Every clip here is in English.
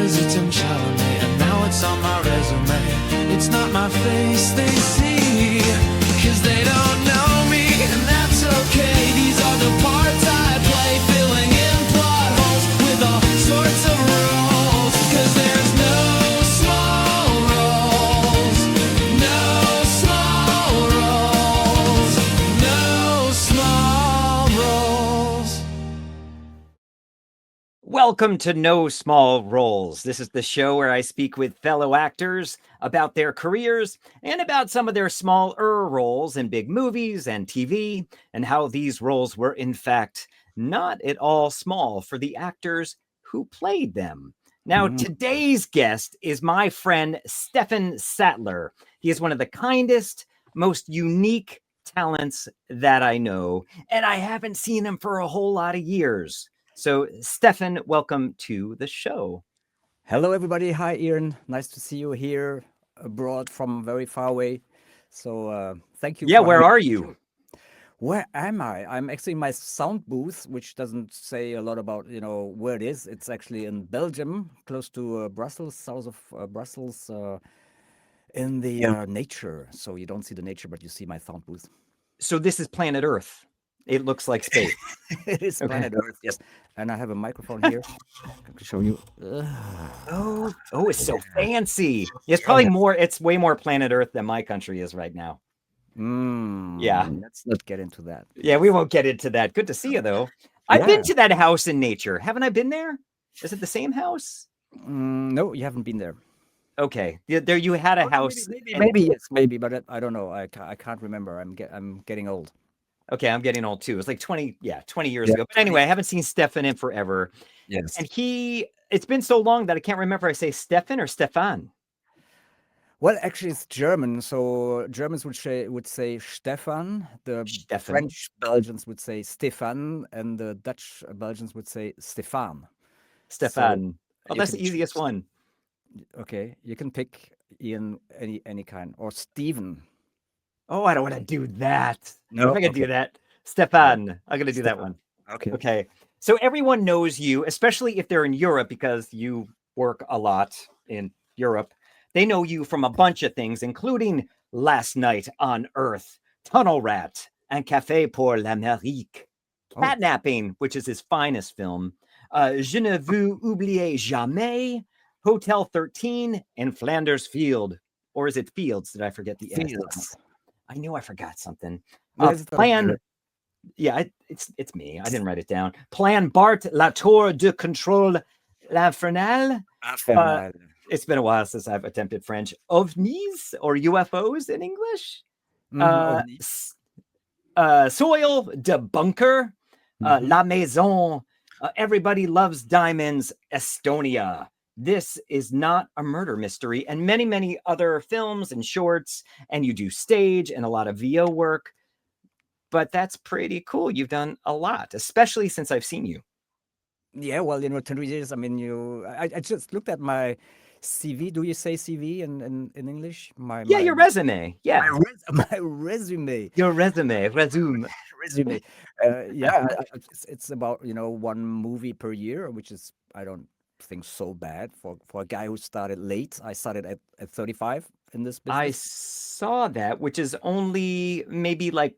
Visiting Chalamet, and now it's on my resume. It's not my face they see, cause they don't know me, and that's okay. These are the parts I play, filling in plot holes with all sorts of roles. Cause there's no small roles, no small roles, no small roles. Welcome to No Small Roles. This is the show where I speak with fellow actors about their careers and about some of their smaller roles in big movies and TV, and how these roles were, in fact, not at all small for the actors who played them. Now, today's guest is my friend Stefan Sattler. He is one of the kindest, most unique talents that I know, and I haven't seen him for a whole lot of years. So, Stefan, welcome to the show. Hello, everybody. Hi, Ian. Nice to see you here abroad from very far away. So, thank you. Yeah, for where having are me. you? Where am I? I'm actually in my sound booth, which doesn't say a lot about where it is. It's actually in Belgium, close to Brussels, south of Brussels, in the nature. So you don't see the nature, but you see my sound booth. So, this is planet Earth. It looks like space. It is Okay. planet Earth, yes. And I have a microphone here. I can show you. Oh, it's so fancy. It's probably more, it's way more planet Earth than my country is right now. Yeah. Let's not get into that. Yeah, we won't get into that. Good to see you, though. I've been to that house in nature. Haven't I been there? Is it the same house? No, you haven't been there. Okay. There you had a house. Maybe yes, maybe, but I don't know. I can't remember. I'm getting old. Okay, I'm getting old too. It was like 20 years ago. But anyway, I haven't seen Stefan in forever. Yes. And it's been so long that I can't remember if I say Stefan or Stefan. Well, actually, it's German. So Germans would say Stefan. The Stefan. French Belgians would say Stefan, and the Dutch Belgians would say Stefan. Stefan. So that's the easiest one. Okay, you can pick Ian any kind, or Steven. Oh, I don't want to do that. No, I'm not going to do that. Stefan. I'm going to do that one. Okay. So everyone knows you, especially if they're in Europe, because you work a lot in Europe. They know you from a bunch of things, including Last Night on Earth, Tunnel Rat, and Café pour l'Amérique. Catnapping, which is his finest film, Je ne vous oublier jamais, Hotel 13, and Flanders Field. Or is it Fields? Did I forget the Fields? I knew I forgot something. Plan. Yeah, it's me. I didn't write it down. Plan Bart La Tour de Contrôle l'Infernal. It's been a while since I've attempted French. OVNIs or UFOs in English. Soil de Bunker. La Maison. Everybody Loves Diamonds. Estonia. This is not a murder mystery, and many, many other films and shorts, and you do stage and a lot of VO work, but that's pretty cool. You've done a lot, especially since I've seen you. Yeah, well, 10 years. I mean, I just looked at my CV. Do you say CV in English? Your resume. Yeah. My resume. Your resume. Resume. Yeah, it's about, one movie per year, which is, I don't think so bad for a guy who started late. I started at 35 in this business. I saw that, which is only maybe like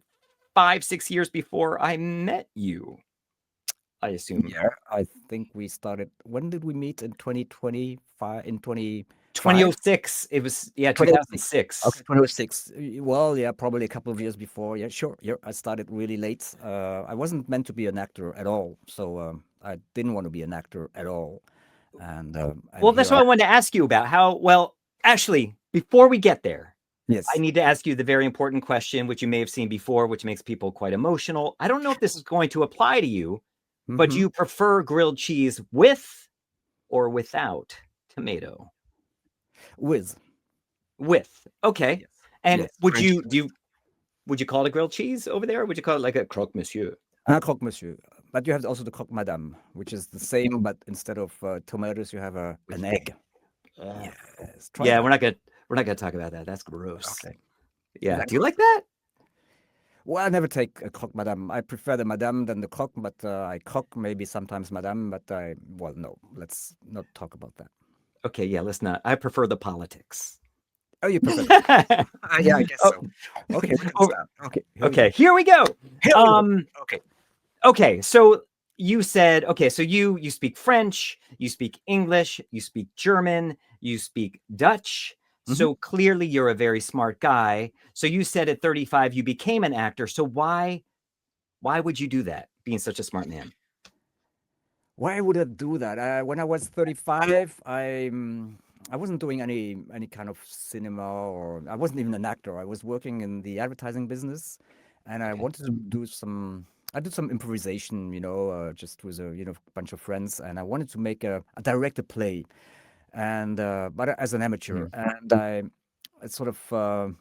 5-6 years before I met you, I assume. Yeah, I think we started. When did we meet? In 2025? In 2006. It was 2006. Okay, 2006. Well, yeah, probably a couple of years before. Yeah, sure. Yeah, I started really late. I wasn't meant to be an actor at all, so I didn't want to be an actor at all. And well, that's what I wanted to ask you about. Actually, before we get there, yes, I need to ask you the very important question, which you may have seen before, which makes people quite emotional. I don't know if this is going to apply to you, but you prefer grilled cheese with or without tomato? With. Okay. Yes. And yes, would you call it a grilled cheese over there? Or would you call it like a croque monsieur? Croque monsieur. But you have also the croque madame, which is the same, but instead of tomatoes, you have an egg. Yes. We're not gonna talk about that. That's gross. Okay. Yeah. Do you like that? Well, I never take a croque madame. I prefer the madame than the croque, but I croque maybe sometimes madame. But no, let's not talk about that. Okay, yeah, let's not. I prefer the politics. Oh, you prefer the yeah, I guess Oh, so. Okay, we can oh, start. Okay, here we okay, go. here we go. Here we go. Um, Okay. okay, so you said, okay, so you speak French, you speak English, you speak German, you speak Dutch. Mhm. So clearly you're a very smart guy. So you said at 35 you became an actor. So why would you do that, being such a smart man? Why would I do that? When I was 35, I wasn't doing any kind of cinema, or I wasn't even an actor. I was working in the advertising business, and I Okay. wanted to do some. I did some improvisation, just with a bunch of friends, and I wanted to make a direct a play, and but as an amateur, Mhm. and I sort of.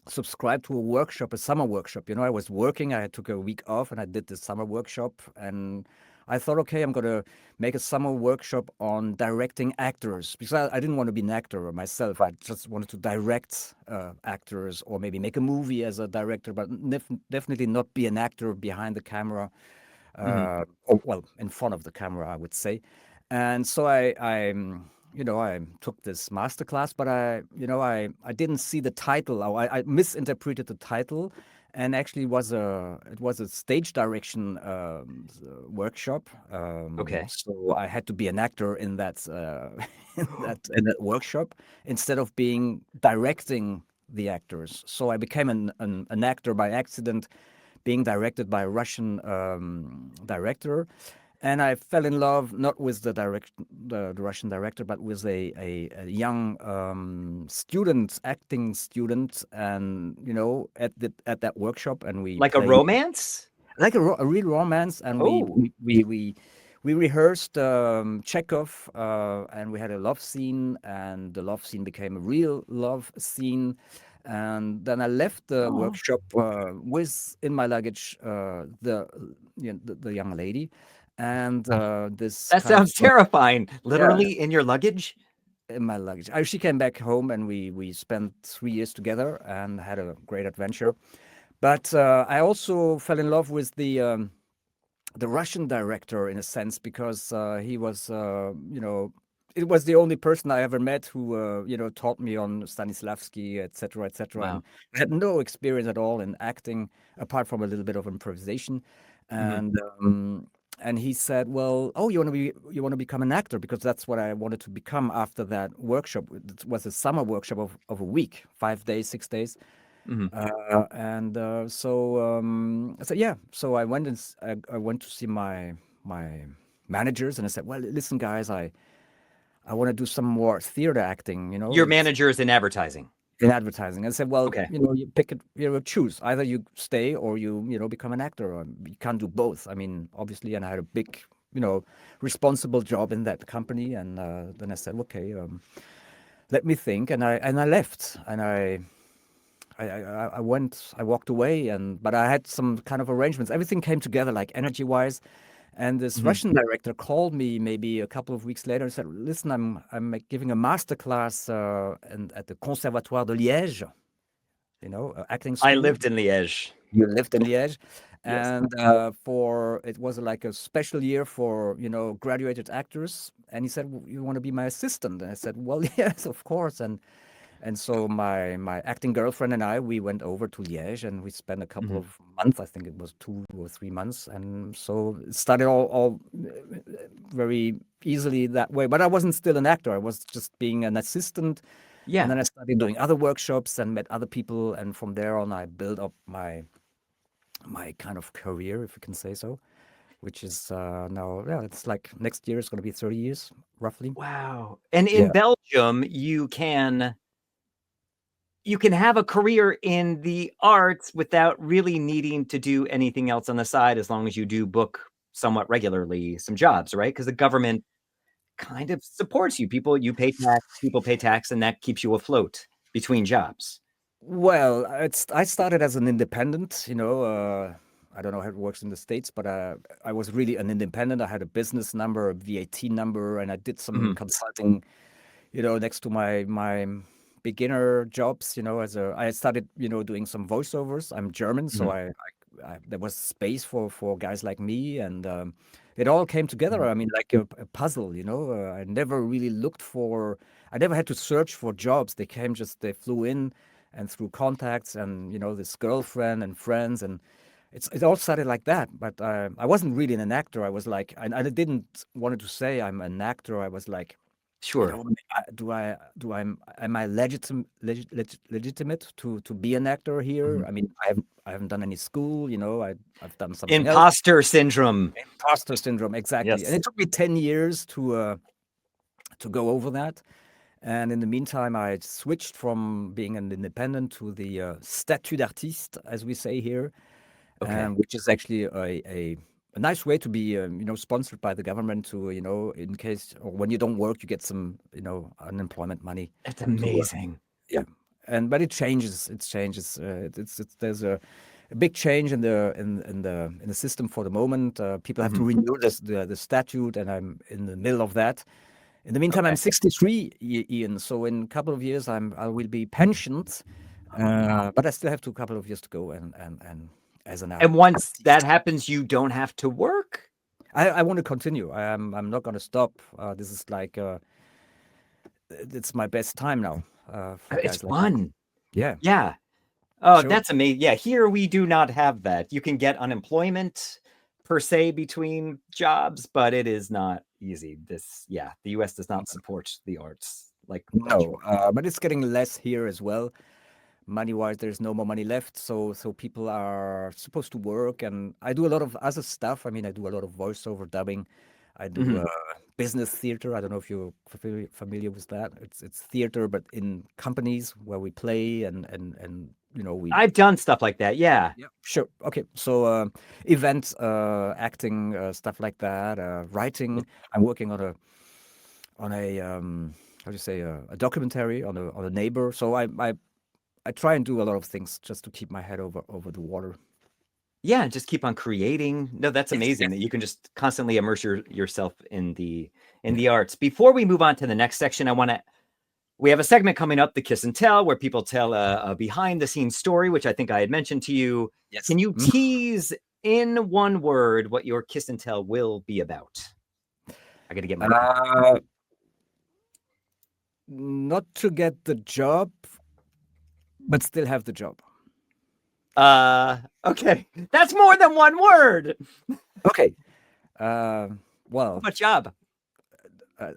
Subscribed to a workshop, a summer workshop. I was working. I took a week off, and I did the summer workshop. And I thought, okay, I'm gonna make a summer workshop on directing actors, because I didn't want to be an actor myself. I just wanted to direct actors, or maybe make a movie as a director, but definitely not be an actor behind the camera, Mhm. or well, in front of the camera, I would say. And so I took this master class, but I didn't see the title. Or I misinterpreted the title, and actually it was a stage direction workshop. Okay. So I had to be an actor in that in that workshop, instead of being directing the actors. So I became an actor by accident, being directed by a Russian director. And I fell in love not with the Russian director, but with a young student, acting student, and at that workshop, and we Like a played romance? like a real romance, and we Oh, we we we, we rehearsed Chekhov, and we had a love scene, and the love scene became a real love scene. And then I left the oh, workshop with in my luggage the young lady, and this that kind of sounds terrifying. yeah, Literally in your luggage? in my luggage. She came back home, and we spent 3 years together and had a great adventure. But I also fell in love with the Russian director, in a sense, because he was, it was the only person I ever met who, taught me on Stanislavski, etc., etc. And Wow. I had no experience at all in acting, apart from a little bit of improvisation. Mhm. And and he said, "Well, oh, you want to become an actor, because that's what I wanted to become after that workshop. It was a summer workshop of a week, 5 days, 6 days." Mhm. And so I said, yeah. So I went I went to see my managers, and I said, well, listen, guys, I want to do some more theater acting. Your manager is in advertising. In advertising. I said, well, Okay. you pick it, choose either you stay, or you become an actor, or you can't do both. I mean, obviously, and I had a big, responsible job in that company, and then I said, okay, let me think, and I left, and I went, I walked away, but I had some kind of arrangements. Everything came together, like energy wise. And this Mhm. Russian director called me maybe a couple of weeks later and said, "Listen, I'm giving a master class at the Conservatoire de Liège, acting I school." lived in Liège. You lived in Liège, Yes. and for it was like a special year for graduated actors. And he said, "You want to be my assistant?" And I said, "Well, yes, of course." And so my acting girlfriend and I, we went over to Liège, and we spent a couple Mhm. of months. I think it was 2 or 3 months, and so it started all very easily that way. But I wasn't still an actor; I was just being an assistant. And Yeah. then I started doing other workshops and met other people, and from there on, I built up my kind of career, if you can say so, which is now, yeah, it's like next year is going to be 30 years roughly. Wow. And in Yeah. Belgium, you can have a career in the arts without really needing to do anything else on the side, as long as you do book somewhat regularly some jobs, right? Because the government kind of supports you. People pay tax, and that keeps you afloat between jobs. Well, I started as an independent, I don't know how it works in the States, but I was really an independent. I had a business number, a VAT number, and I did some Mhm. consulting, next to my beginner jobs. I started, doing some voiceovers. I'm German, so Mhm. there was space for guys like me, and it all came together. I mean, like a puzzle, you know. I never really I never had to search for jobs. They flew in, and through contacts and, you know, this girlfriend and friends, and it all started like that. But I wasn't really an actor. I was like, I didn't wanted to say I'm an actor. I was like, you Sure. know, am I legitimate to be an actor here? I mean, I haven't done any school, you know. I've done something else. Imposter syndrome. Imposter syndrome, exactly. And Yes. it took me 10 years to go over that. And in the meantime, I switched from being an independent to the statut d'artiste, as we say here, Okay. which is actually a nice way to be, you know, sponsored by the government to, you know, in case or when you don't work, you get some, you know, unemployment money. That's To, amazing. yeah, but it changes. It changes. There's a big change in the system for the moment. People have to renew the statute, and I'm in the middle of that. In the meantime, Okay. I'm 63, Ian. So in a couple of years, I will be pensioned, but I still have a couple of years to go. And as an And once artist, that happens, you don't have to work. I want to continue. I'm not going to stop. This is like it's my best time now. For It's guys like me. fun. Yeah, Yeah. Oh, sure. that's amazing. Yeah, here we do not have that. You can get unemployment per se between jobs, but it is not easy. The US does not support the arts like Belgium. No, but it's getting less here as well. Money-wise, there's no more money left, so people are supposed to work, and I do a lot of other stuff. I mean, I do a lot of voiceover dubbing. I do business theater. I don't know if you're familiar with that. It's theater, but in companies where we play and you know we. I've done stuff like that. Yeah. Yeah, sure. Okay, so events, acting, stuff like that. Writing. I'm working on a how do you say a documentary on a neighbor. So I try and do a lot of things just to keep my head over the water. Yeah, just keep on creating. No, that's amazing that you can just constantly immerse yourself in the arts. Before we move on to the next section, we have a segment coming up, the Kiss and Tell, where people tell a behind the scenes story, which I think I had mentioned to you. Yes. Can you tease in one word what your Kiss and Tell will be about? I got to get my not to get the job, but still have the job. Okay. That's more than one word. Okay. Well, What job?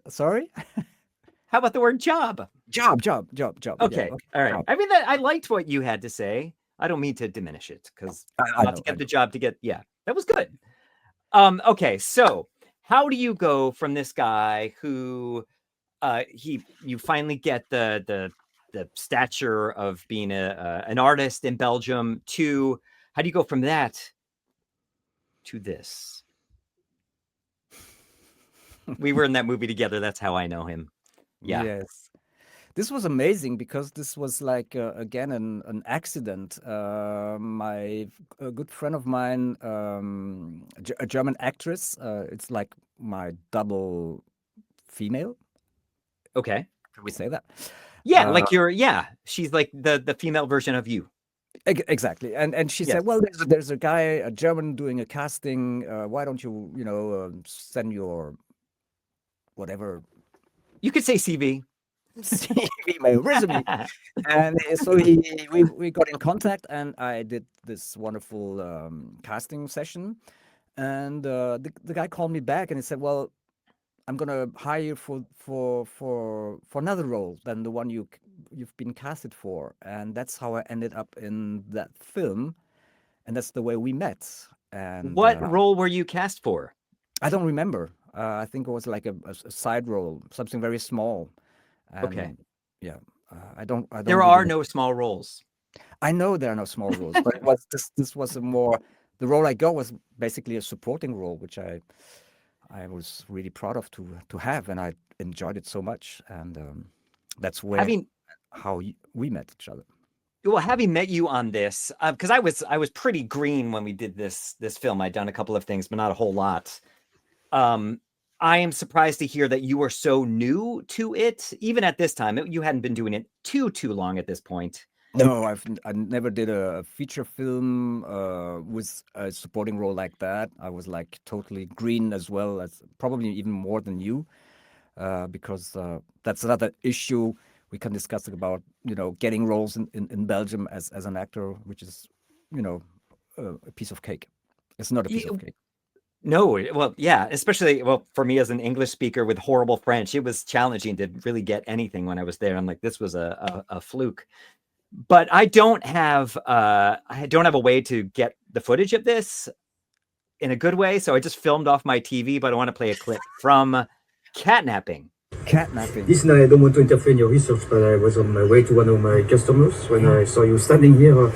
sorry? How about the word job? Job. Okay. Yeah, All right. job. I mean, I liked what you had to say. I don't mean to diminish it because I not know, to get I the know. job to get, yeah, that was good. Okay. So how do you go from this guy who, you finally get the stature of being an artist in Belgium to, how do you go from that to this? We were in that movie together. That's how I know him. Yeah. Yes. This was amazing because this was like again an accident. A good friend of mine, a German actress. It's like my double female. Okay. Can we say that? Yeah, like she's like the female version of you. Exactly. And she Yes. said, well, there's a guy, a German, doing a casting. Why don't you, you know, send your whatever You could say CV. CV, my resume. And so we got in contact, and I did this wonderful casting session. And the guy called me back, and he said, well, I'm gonna hire you for another role than the one you've been casted for. And that's how I ended up in that film, and that's the way we met. And What role were you cast for? I don't remember. I think it was like a side role, something very small. And Okay. yeah, I don't. There really are no small roles. I know there are no small roles, but it was this was a more the role I got was basically a supporting role, which I was really proud of to have, and I enjoyed it so much, and that's where we met each other. Well, having met you on this, because I was pretty green when we did this film. I'd done a couple of things, but not a whole lot. I am surprised to hear that you were so new to it, even at this time. You hadn't been doing it too long at this point. No, I never did a feature film with a supporting role like that. I was like totally green as well, as probably even more than you, because that's another issue we can discuss about, getting roles in Belgium as an actor, which is, a piece of cake. It's not a piece of cake. No, well, yeah, especially for me as an English speaker with horrible French, it was challenging to really get anything when I was there. I'm like, this was a fluke. But I don't have a way to get the footage of this in a good way, so I just filmed off my TV. But I want to play a clip from Catnapping. Catnapping. Listen, I don't want to interfere in your research, but I was on my way to one of my customers when I saw you standing here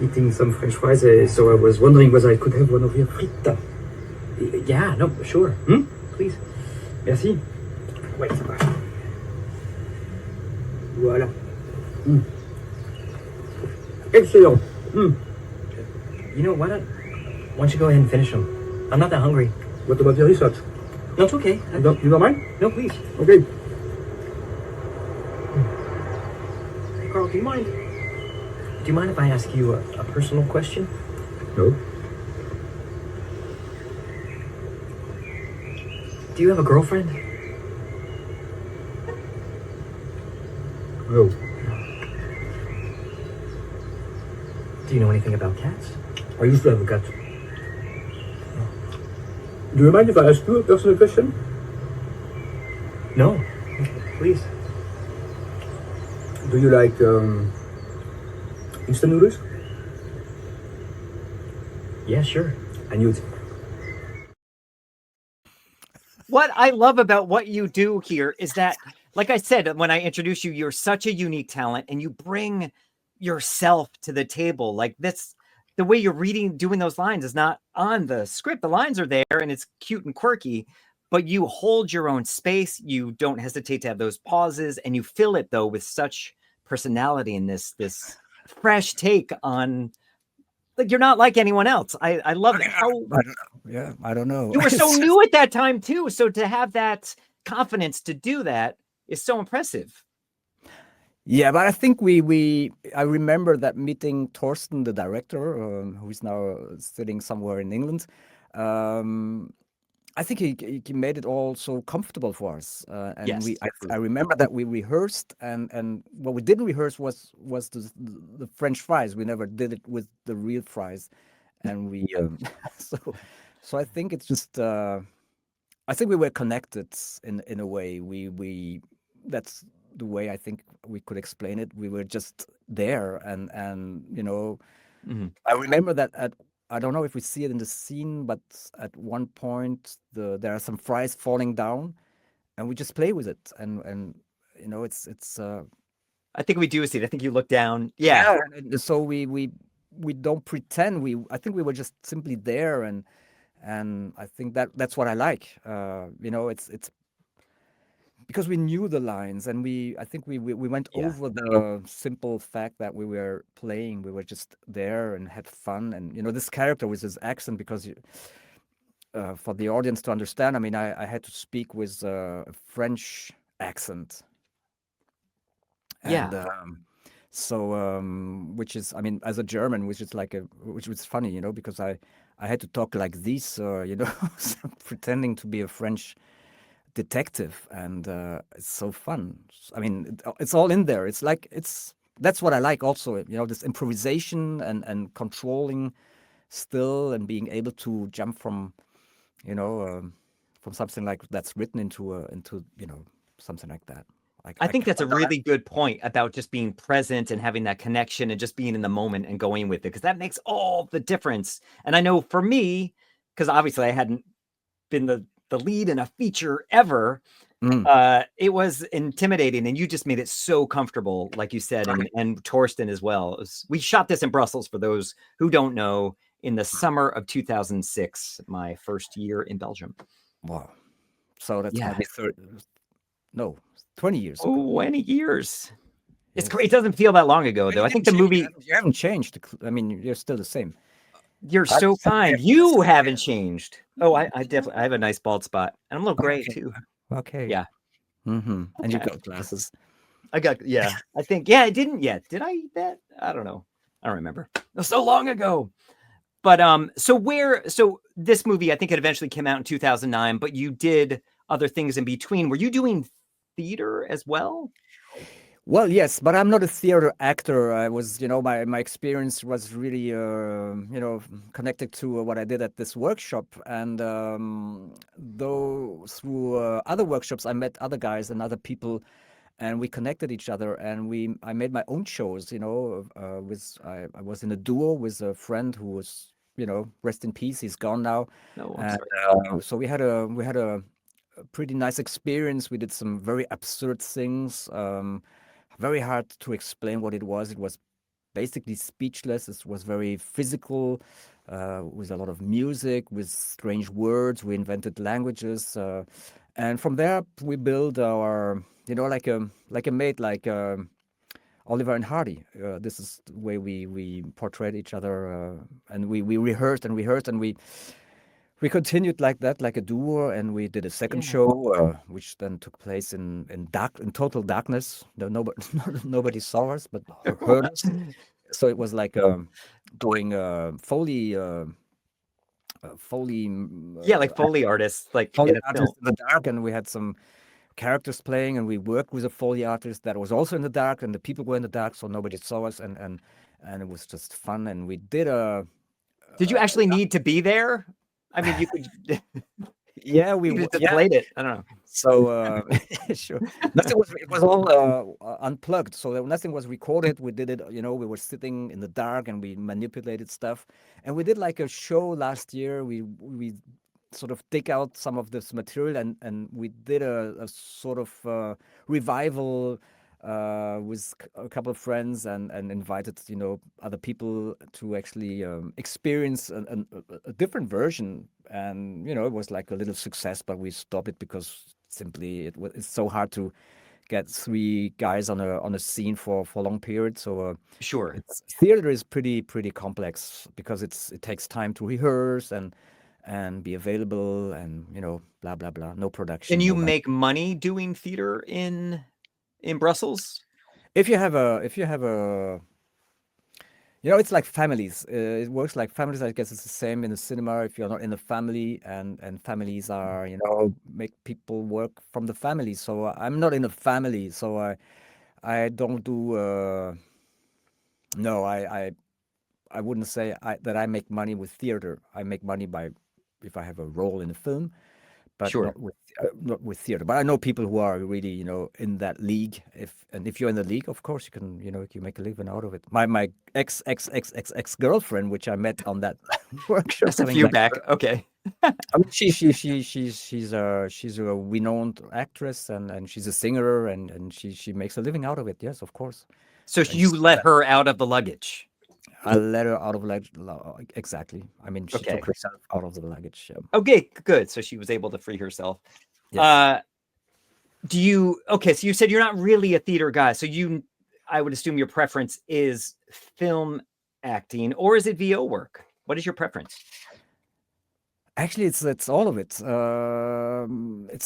eating some French fries. So I was wondering whether I could have one of your frites. Yeah, no, sure. Please. Merci. Wait. Voilà. Excellent. You know, why don't you go ahead and finish them? I'm not that hungry. What about your research? No, it's okay. You don't mind? No, please. Okay. Hey, Carl, do you mind? Do you mind if I ask you a personal question? No. Do you have a girlfriend? No. Do you know anything about cats? I used to have a cat. Do you mind if I ask you a personal question? No. Please. Do you like instant noodles? Yeah, sure. I knew it. What I love about what you do here is that, like I said, when I introduce you, you're such a unique talent and you bring yourself to the table. Like this, the way you're doing those lines is not on the script. The lines are there and it's cute and quirky, but you hold your own space. You don't hesitate to have those pauses and you fill it though with such personality and this fresh take on, like, you're not like anyone else. I love it. I don't know. You were so new at that time too. So to have that confidence to do that is so impressive. Yeah, but I think I remember that meeting Torsten, the director, who is now sitting somewhere in England. I think he made it all so comfortable for us, and Yes, I remember that we rehearsed, and what we didn't rehearse was the French fries. We never did it with the real fries, and we so I think it's just I think we were connected in a way. We that's the way I think we could explain it. We were just there, and I remember that I don't know if we see it in the scene, but at one point there are some fries falling down, and we just play with it, and it's. I think we do see it. I think you look down. Yeah. And so we don't pretend. I think we were just simply there, and I think that's what I like. It's because we knew the lines, and I think we went over the simple fact that we were playing. We were just there and had fun, and this character with his accent, because for the audience to understand, I mean, I had to speak with a French accent. And, so which is, I mean, as a German, which was funny, because I had to talk like this, pretending to be a French detective, and it's so fun. I mean, it's all in there. It's like that's what I like also, this improvisation and controlling still, and being able to jump from from something like that's written into something like that. I think that's a really good point about just being present and having that connection and just being in the moment and going with it, because that makes all the difference. And I know for me, because obviously I hadn't been the lead in a feature ever, it was intimidating, and you just made it so comfortable, like you said, and Torsten as well. We shot this in Brussels, for those who don't know, in the summer of 2006, my first year in Belgium. Wow. So that's gonna be 20 years. 20 years. It's great. It doesn't feel that long ago, though. I think the movie... You haven't changed. I mean, you're still the same. You're so kind. You haven't changed. Oh, I definitely... I have a nice bald spot. And I'm a little gray, too. Okay. Yeah. And you got glasses. I got I think I didn't yet. Did I eat that? I don't know. I don't remember. It was so long ago. But so this movie, I think it eventually came out in 2009, but you did other things in between. Were you doing theater as well? Well, yes, but I'm not a theater actor. I was, my experience was really, connected to what I did at this workshop. And though through other workshops, I met other guys and other people, and we connected each other. And I made my own shows. I was in a duo with a friend who was, rest in peace. He's gone now. No, I'm And sorry. so we had a pretty nice experience. We did some very absurd things. Very hard to explain what it was. It was basically speechless. It was very physical, with a lot of music, with strange words. We invented languages, and from there we built our, like a mate, like Oliver and Hardy. This is the way we portrayed each other, and we rehearsed and rehearsed, and we continued like that, like a duo, and we did a second show, which then took place in total darkness. Nobody saw us, but heard us. So it was like doing Foley, Like Foley artists, like Foley in a film. artist in the dark, and we had some characters playing, and we worked with a Foley artist that was also in the dark, and the people were in the dark, so nobody saw us, and it was just fun. And we did Did you actually need to be there? I mean, you could. we just played it. I don't know. So sure, it was all unplugged, so nothing was recorded. We did it, we were sitting in the dark and we manipulated stuff, and we did like a show last year. We sort of dig out some of this material, and we did a sort of revival with a couple of friends, and invited other people to actually experience a different version. And it was like a little success, but we stopped it because simply it's so hard to get three guys on a scene for a long period. So Sure. theater is pretty complex because it takes time to rehearse and be available, and blah blah blah. No production. And you no make money doing theater in Brussels? If you have a it's like families. It works like families. I guess it's the same in the cinema. If you're not in a family, and families are, make people work from the family. So I'm not in a family. So I don't do. No, I wouldn't say that I make money with theater. I make money if I have a role in a film, but Sure. not with theater. But I know people who are really, in that league. If you're in the league, of course you can, you make a living out of it. My ex girlfriend, which I met on that workshop, Just a few back. Okay. I mean, she's a renowned actress, and she's a singer, and she makes a living out of it. Yes, of course. So you let her out of the luggage. I let her out of luggage. Exactly. I mean, she took herself out of the luggage. Okay, good. So she was able to free herself. Yes. So you said you're not really a theater guy. So I would assume your preference is film acting, or is it VO work? What is your preference? Actually, it's all of it. It's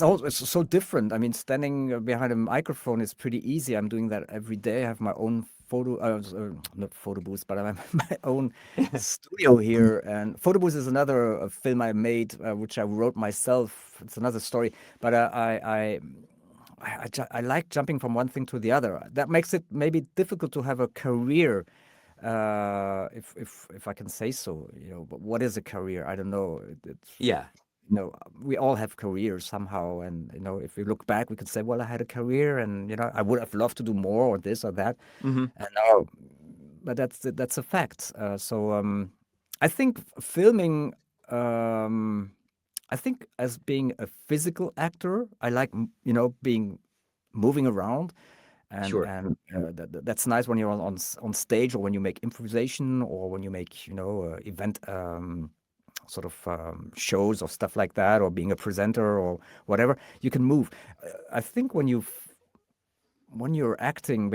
so different. I mean, standing behind a microphone is pretty easy. I'm doing that every day. I have my own not photo booth, but I have my own studio here. And photo booth is another film I made, which I wrote myself. It's another story. But I like jumping from one thing to the other. That makes it maybe difficult to have a career, if I can say so. But what is a career? I don't know. We all have careers somehow, and if we look back, we could say, well, I had a career, and I would have loved to do more, or this or that. Mm-hmm. And now, but that's a fact. So I think filming. I think as being a physical actor, I like moving around. And, Sure. and that's nice when you're on stage, or when you make improvisation, or when you make event sort of shows or stuff like that, or being a presenter or whatever. You can move. I think when you're acting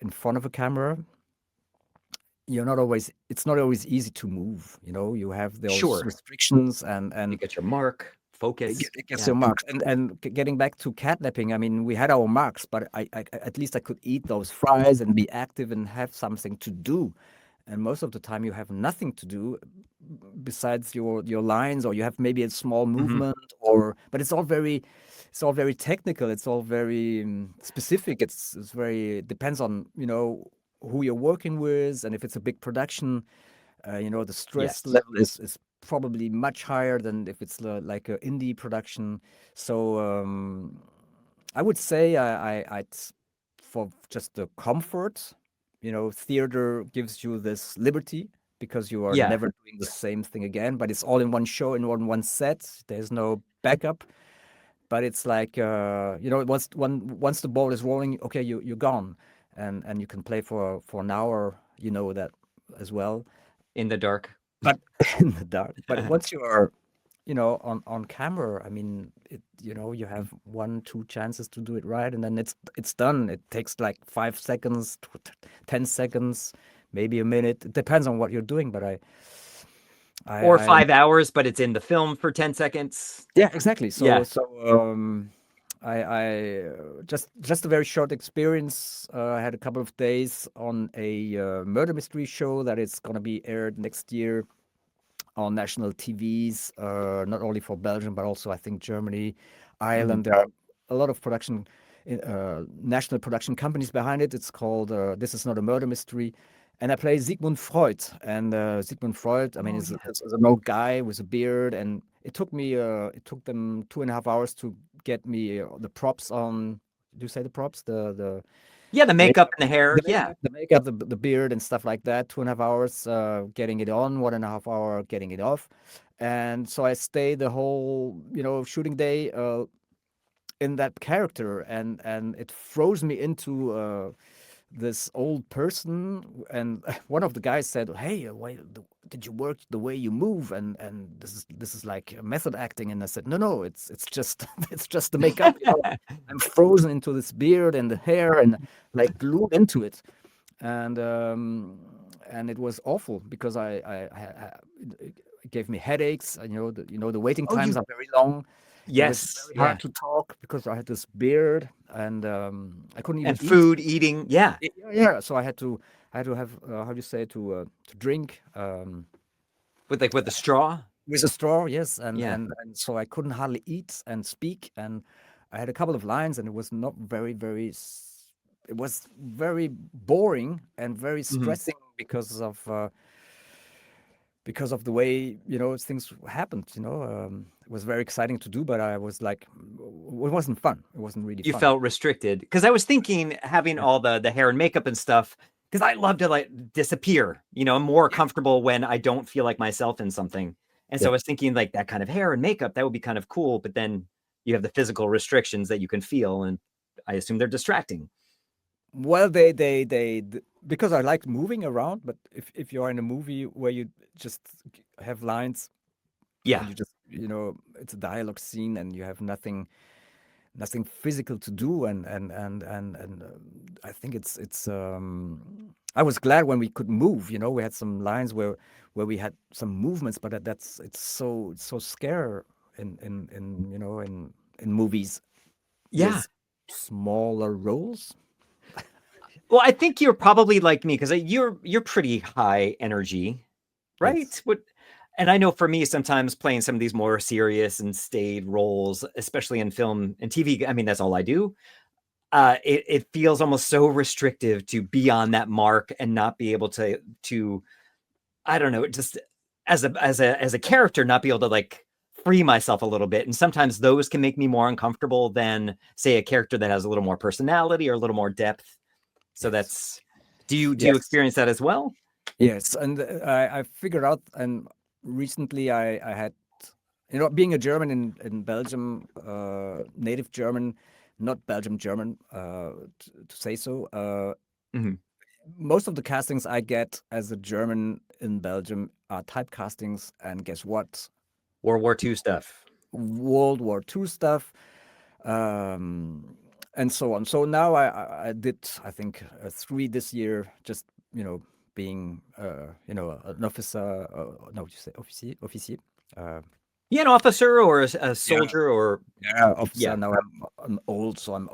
in front of a camera, it's not always easy to move. You have those Sure. restrictions, and You get your mark, focus. It gets Yeah. your marks. And getting back to catnapping, I mean, we had our marks, but I at least I could eat those fries and be active and have something to do. And most of the time, you have nothing to do besides your lines, or you have maybe a small movement, but it's all very technical. It's all very specific. It's very depends on who you're working with, and if it's a big production, the stress Yes. level is probably much higher than if it's like an indie production. So I would say I'd for just the comfort, theater gives you this liberty because you are Yeah. never doing the same thing again, but it's all in one show, in one set. There's no backup. But it's like once the ball is rolling, okay, you're gone, and you can play for an hour, that as well. In the dark. But in the dark. But once you are, on camera, I mean, you have 1-2 chances to do it right, and then it's done. It takes like 5 seconds, 10 seconds, maybe a minute. It depends on what you're doing, but Or 5 hours, but it's in the film for 10 seconds. yeah, exactly. So Yeah. I just a very short experience. I had a couple of days on a murder mystery show that is going to be aired next year on national TVs, not only for Belgium but also I think Germany, Ireland. There are a lot of national production companies behind it. It's called This Is Not a Murder Mystery. And I play Sigmund Freud. And Sigmund Freud, I mean, is an old guy with a beard. And it took them 2.5 hours to get me the props on. Do you say the props? The makeup and the hair. the makeup, the beard and stuff like that. 2.5 hours getting it on, 1.5 hour getting it off. And so I stayed the whole, shooting day in that character. And it froze me into this old person, and one of the guys said, "Hey, why did you work the way you move? And this is like method acting." And I said, "No, it's just it's just the makeup. I'm frozen into this beard and the hair, and like glued into it." And it was awful because it gave me headaches. And, the waiting times are very long. It was Yes. very hard to talk because I had this beard, and I couldn't even And eat. food, eating. Yeah. Yeah. So I had to have how do you say, to drink With a straw. with a straw. Yes, Yeah. and so I couldn't hardly eat and speak, and I had a couple of lines, and it was not very. It was very boring and very stressing because of the way things happened. It was very exciting to do, but I was like, it wasn't fun. It wasn't really You fun. felt restricted. Because I was thinking having all the hair and makeup and stuff, because I love to like disappear. I'm more comfortable when I don't feel like myself in something. And so I was thinking like that kind of hair and makeup, that would be kind of cool. But then you have the physical restrictions that you can feel, and I assume they're distracting. Well, they because I like moving around, but if you're in a movie where you just have lines, Yeah. and you just it's a dialogue scene, and you have nothing physical to do, and I think it's I was glad when we could move. We had some lines where we had some movements, but it's so scary in movies. Yeah. with smaller roles. Well, I think you're probably like me because you're pretty high energy, right? Yes. And I know for me, sometimes playing some of these more serious and staid roles, especially in film and TV, I mean, that's all I do. It feels almost so restrictive to be on that mark and not be able to I don't know, just as a character, not be able to like free myself a little bit. And sometimes those can make me more uncomfortable than, say, a character that has a little more personality or a little more depth. So that's, do you experience that as well? Yes, and I figured out, and recently I had, being a German in Belgium, native German, not Belgium German, to say so. Most of the castings I get as a German in Belgium are typecastings, and guess what? World War II stuff. World War II stuff. And so on. So now I did, I think, 3 this year, just, being, an officer, no, you say officier, Yeah, an officer or a Yeah, soldier or yeah, officer. yeah, Now I'm old, so I'm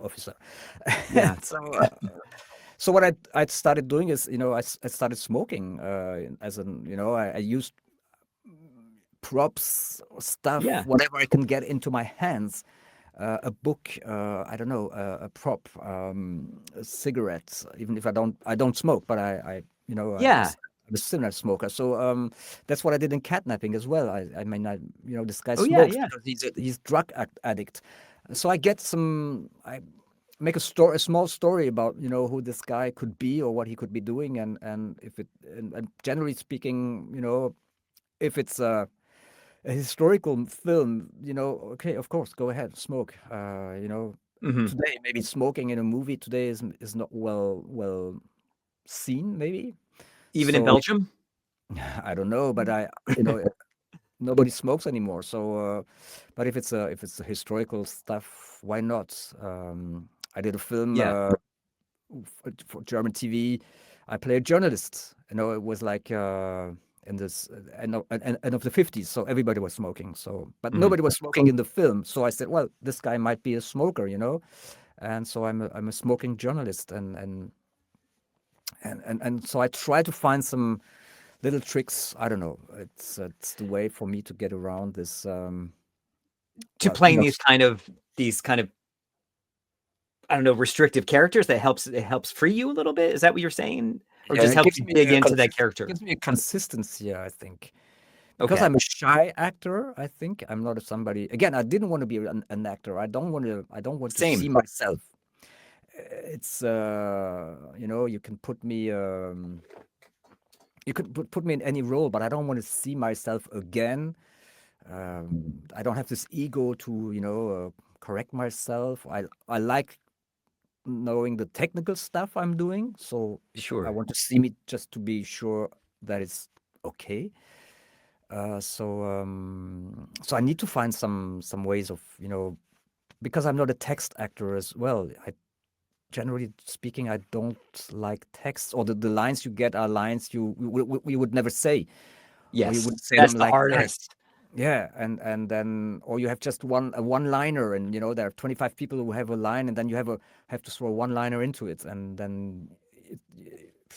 officer. yeah. So what I started doing is, I started smoking. As an, I used props, stuff, Yeah. whatever I can get into my hands. A book, I don't know, a prop, a cigarette. Even if I don't smoke, but Yeah. I'm a still not smoker. So that's what I did in Catnapping as well. I mean, this guy Oh, yeah, smokes yeah. because he's drug addict. So I make a small story about who this guy could be or what he could be doing, and if it and generally speaking, if it's a historical film, okay, of course, go ahead, smoke. Mhm. Today maybe smoking in a movie today is not well seen, maybe. Even in So Belgium? I don't know, but nobody smokes anymore. So, but if it's a historical stuff, why not? I did a film Yeah. for German TV. I play a journalist. It was like in this end of the 50s, so everybody was smoking. So, but Mhm. nobody was smoking in the film. So I said, well, this guy might be a smoker. And so I'm a smoking journalist, and so I try to find some little tricks. I don't know. It's the way for me to get around this. To Well, playing these kind of I don't know, restrictive characters that helps free you a little bit? Is that what you're saying? Or yeah, just it helps gives you me dig a into that character? gives me a consistency, I think. Because Okay. I'm a shy actor, I think I'm not somebody. Again, I didn't want to be an actor. I don't want to see Same. myself. It's you can put me put me in any role, but I don't want to see myself again. I don't have this ego to correct myself. I like knowing the technical stuff I'm doing, so if I Sure. want to see me just to be sure that it's okay. So I need to find some ways of because I'm not a text actor as well. I generally speaking, I don't like text, or the lines you get are lines we would never say, or you Yes. wouldn't say That's them the like that. hardest. Yeah, and then or you have just a one liner, and there are 25 people who have a line, and then you have to throw a one liner into it, and then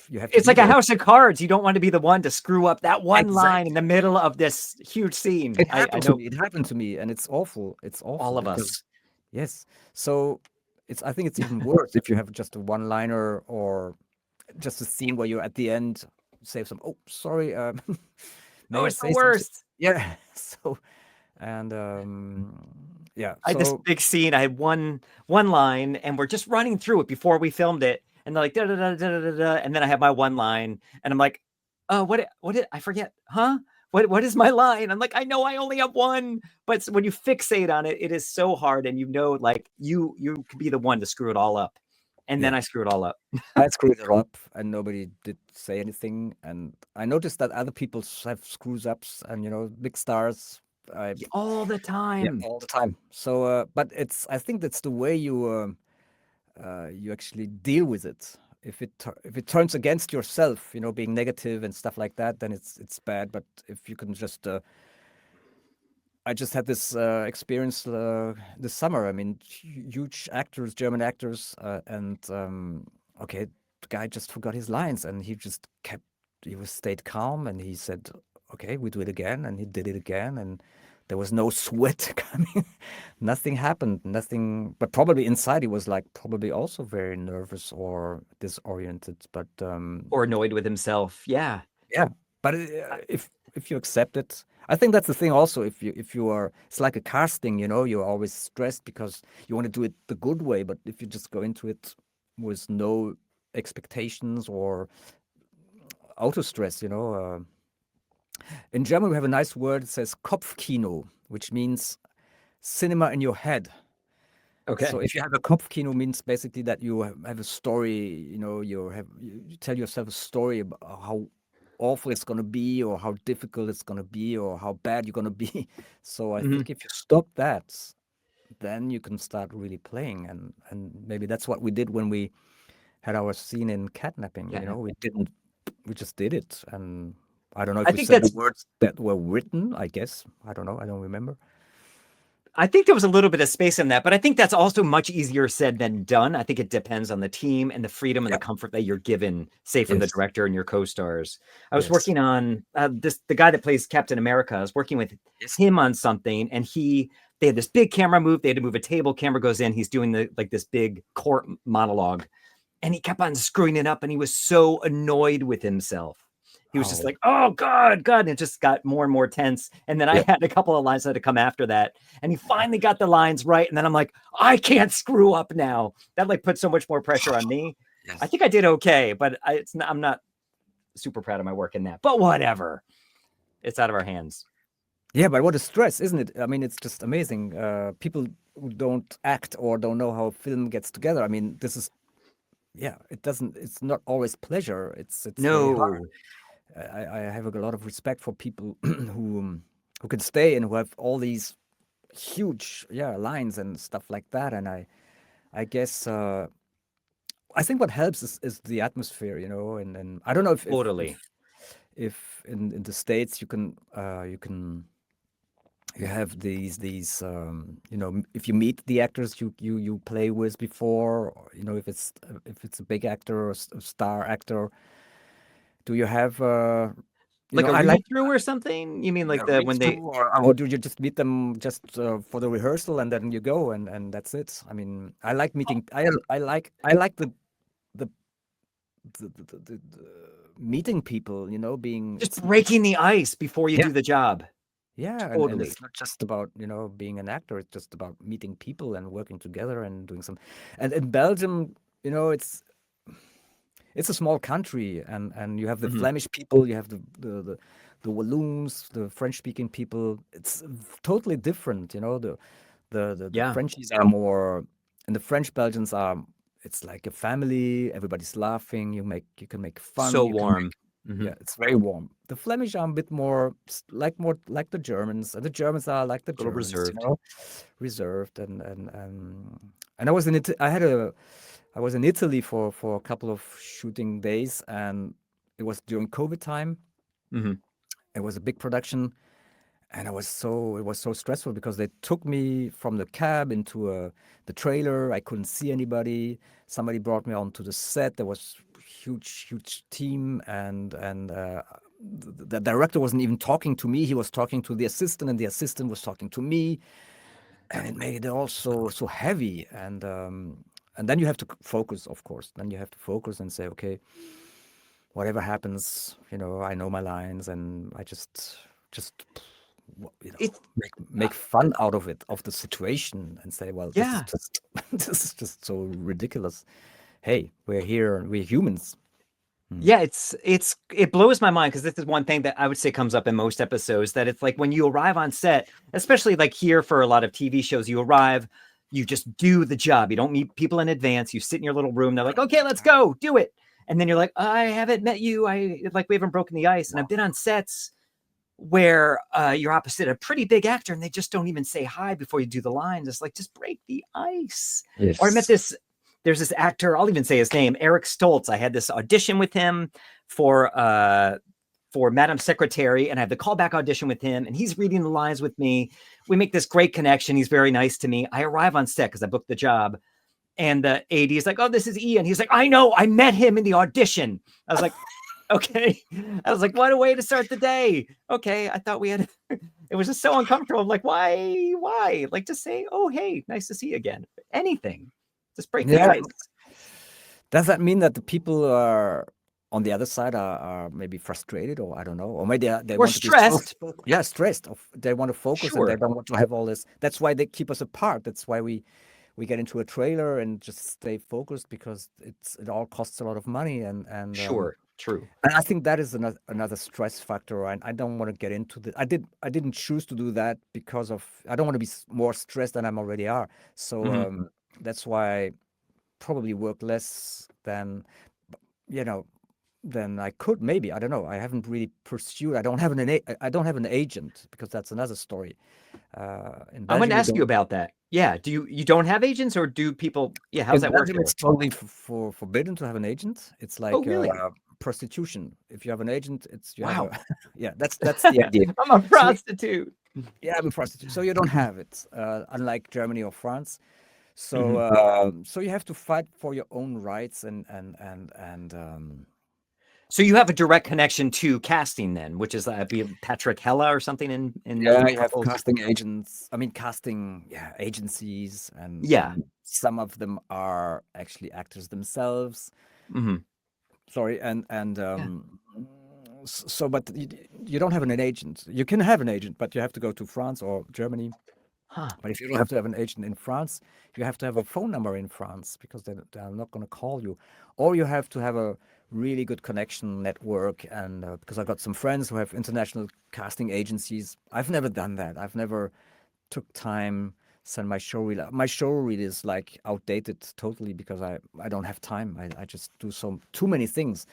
you have to It's be like a there. house of cards. You don't want to be the one to screw up that one line in Exactly. the middle of this huge scene. It I happened to know me. It happened to me, and it's all awful of us. because yes. So I think it's even worse if you have just a one liner or just a scene where you at the end say some. Oh, sorry. Oh, May I it's the say something? worst. Yeah. So and yeah. I had this So big scene. I had one line, and we're just running through it before we filmed it, and they're like da da da da da da, and then I have my one line, and I'm like, what did I forget? Huh? What is my line? I'm like, I know I only have one, but when you fixate on it, it is so hard, and like you could be the one to screw it all up, and then yeah. I screw it all up I screwed it up, and nobody did say anything. And I noticed that other people have screws ups, and big stars. I all the Yeah, time. all the time. So, but I think that's the way you actually deal with it. If it turns against yourself, being negative and stuff like that, then it's bad. But if you can just, I just had this experience this summer. I mean, huge actors, German actors, and okay, the guy just forgot his lines, and he was stayed calm, and he said, "Okay, we do it again," and he did it again, and there was no sweat coming. Nothing happened, nothing. But probably inside he was like probably also very nervous or disoriented. But Or annoyed with himself. Yeah. yeah, but if you accept it, I think that's the thing. Also, if you are, it's like a casting. You're always stressed because you want to do it the good way. But if you just go into it with no expectations or auto stress, in German we have a nice word. It says Kopfkino, which means cinema in your head. So Okay. if you have a Kopfkino, means basically that you have a story. You tell yourself a story about how awful it's going to be, or how difficult it's going to be, or how bad you're going to be. So I Mhm. think if you stop that, then you can start really playing, and maybe that's what we did when we had our scene in Catnapping. Yeah. We just did it, and I don't know if I we think said the that's words that were written. I guess I don't know. I don't remember. I think there was a little bit of space in that, but I think that's also much easier said than done. I think it depends on the team and the freedom and the Yeah. comfort that you're given, say from the Yes. director and your co-stars. I was Yes. working on the guy that plays Captain America. I was working with Yes. him on something, and they had this big camera move. They had to move a table. Camera goes in. He's doing this big court monologue, and he kept on screwing it up, and he was so annoyed with himself. He was just Oh. like, oh, God. And it just got more and more tense. And then I Yeah. had a couple of lines that had to come after that. And he finally got the lines right. And then I'm like, I can't screw up now. That like put so much more pressure on me. Yes. I think I did okay, but I'm not super proud of my work in that. But whatever. It's out of our hands. Yeah, but what a stress, isn't it? I mean, it's just amazing. People who don't act or don't know how film gets together. I mean, this is, yeah, it's not always pleasure. It's very hard. No. I have a lot of respect for people who can stay and who have all these huge, lines and stuff like that. And I guess I think what helps is the atmosphere, and I don't know if Totally. if in the States you have these if you meet the actors you play with before, or, if it's a big actor or a star actor, do you have Like a I read like through or something? You mean like read when they, through, or do you just meet them just for the rehearsal and then you go and that's it? I mean, I like meeting. I like the meeting people. Being just breaking the ice before you Yeah. do the job? Yeah, and Totally. it's not just about being an actor. It's just about meeting people and working together and doing some. And in Belgium, it's a small country, and you have the Mhm. Flemish people, you have the Walloons, the French-speaking people. It's totally different. The Yeah. Frenchies are more, and the French Belgians are. It's like a family. Everybody's laughing. You can make fun. So you can warm. Mhm. Yeah, it's very warm. The Flemish are a bit more like the Germans, and the Germans are like the Little Germans, reserved. reserved. And I was in I was in Italy for a couple of shooting days, and it was during COVID time. Mhm. It was a big production, and it was so stressful because they took me from the cab into the trailer. I couldn't see anybody. Somebody brought me onto the set. There was huge team, and the director wasn't even talking to me. He was talking to the assistant, and the assistant was talking to me, and it made it all so heavy. And then you have to focus, of course. Then you have to focus and say, okay, whatever happens, I know my lines, and I just It's make fun out of it, of the situation, and say, well, Yeah. this is just so ridiculous. Hey, we're here, we're humans. Yeah, it blows my mind because this is one thing that I would say comes up in most episodes, that it's like when you arrive on set, especially like here for a lot of TV shows, you arrive, you just do the job. You don't meet people in advance. You sit in your little room. They're like, okay, let's go, do it. And then you're like, I haven't met you. We haven't broken the ice. And I've been on sets where you're opposite a pretty big actor and they just don't even say hi before you do the lines. It's like, just break the ice. Yes. Or there's this actor, I'll even say his name, Eric Stoltz. I had this audition with him for Madam Secretary, and I have the callback audition with him, and he's reading the lines with me. We make this great connection. He's very nice to me. I arrive on set because I booked the job, and the AD is like, oh, this is Ian. He's like, I know, I met him in the audition. I was like, okay. I was like, what a way to start the day. Okay, I thought we had, it was just so uncomfortable. I'm like, why? Like, just say, oh, hey, nice to see you again. Anything. Just break the ice. Does that mean that the people are on the other side are maybe frustrated, or I don't know, or maybe they want stressed? To be stressed. They want to focus, Sure. and they don't want to have all this. That's why they keep us apart. That's why we get into a trailer and just stay focused, because it all costs a lot of money, and Sure, true. And I think that is another stress factor. And I don't want to get into the. I didn't choose to do that because of. I don't want to be more stressed than I already are. So that's why I probably work less than I could. Maybe, I don't know. I haven't really pursued. I don't have an agent, because that's another story. I'm going to ask you about that. Yeah, do you don't have agents, or do people? Yeah, how's that work? It's totally forbidden to have an agent. It's like, oh, really? prostitution. If you have an agent, it's you Wow. have a, yeah, that's the idea. I'm a So prostitute. yeah, I'm a prostitute. So you don't have it, unlike Germany or France. So Mhm. so you have to fight for your own rights and So you have a direct connection to casting then, which is be Patrick Hella or something in yeah, a you have couple. casting agents. I mean, casting, yeah, agencies, Yeah. and some of them are actually actors themselves. Mhm. Sorry, and Yeah. so, but you don't have an agent. You can have an agent, but you have to go to France or Germany. Huh. But if you don't have to have an agent in France, you have to have a phone number in France because they're not going to call you. Or you have to have a really good connection network. And because I got some friends who have international casting agencies, I've never done that. I've never took time, send my show reel. My show reel is like outdated totally because I don't have time. I just do too many things,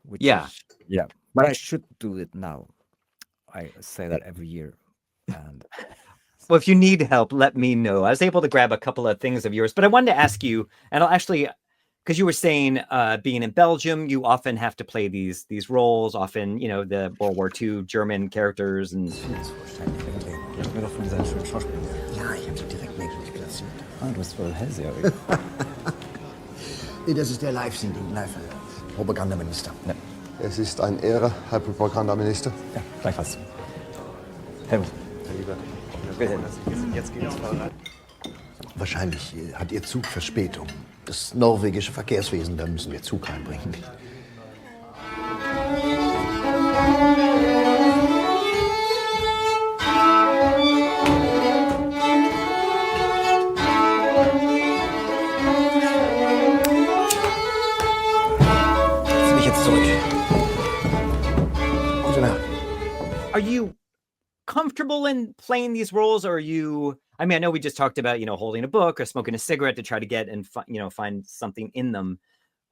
which Yeah. is, yeah. But I should do it now. I say that every year. And Well, if you need help, let me know. I was able to grab a couple of things of yours, but I wanted to ask you, and I'll actually, because you were saying, being in Belgium, you often have to play these roles, often, the World War II German characters, and mir doch von seinen schönen Schauspielern. Ja, ich habe sie direkt neben dich platziert. Ah, du bist voll hellsehrig. Nee, das ist der Live-Sending, Propagandaminister. Ja, Es ist eine Ehre, Herr Propagandaminister. ja, gleichfalls. Helmut. Jetzt geht's voran. Wahrscheinlich hat Ihr Zug Verspätung. Das norwegische Verkehrswesen, da müssen wir Zug reinbringen. Zieh mich jetzt zurück. Gute Nacht. are you comfortable in playing these roles, or are you? I mean, I know we just talked about holding a book or smoking a cigarette to try to get and find something in them,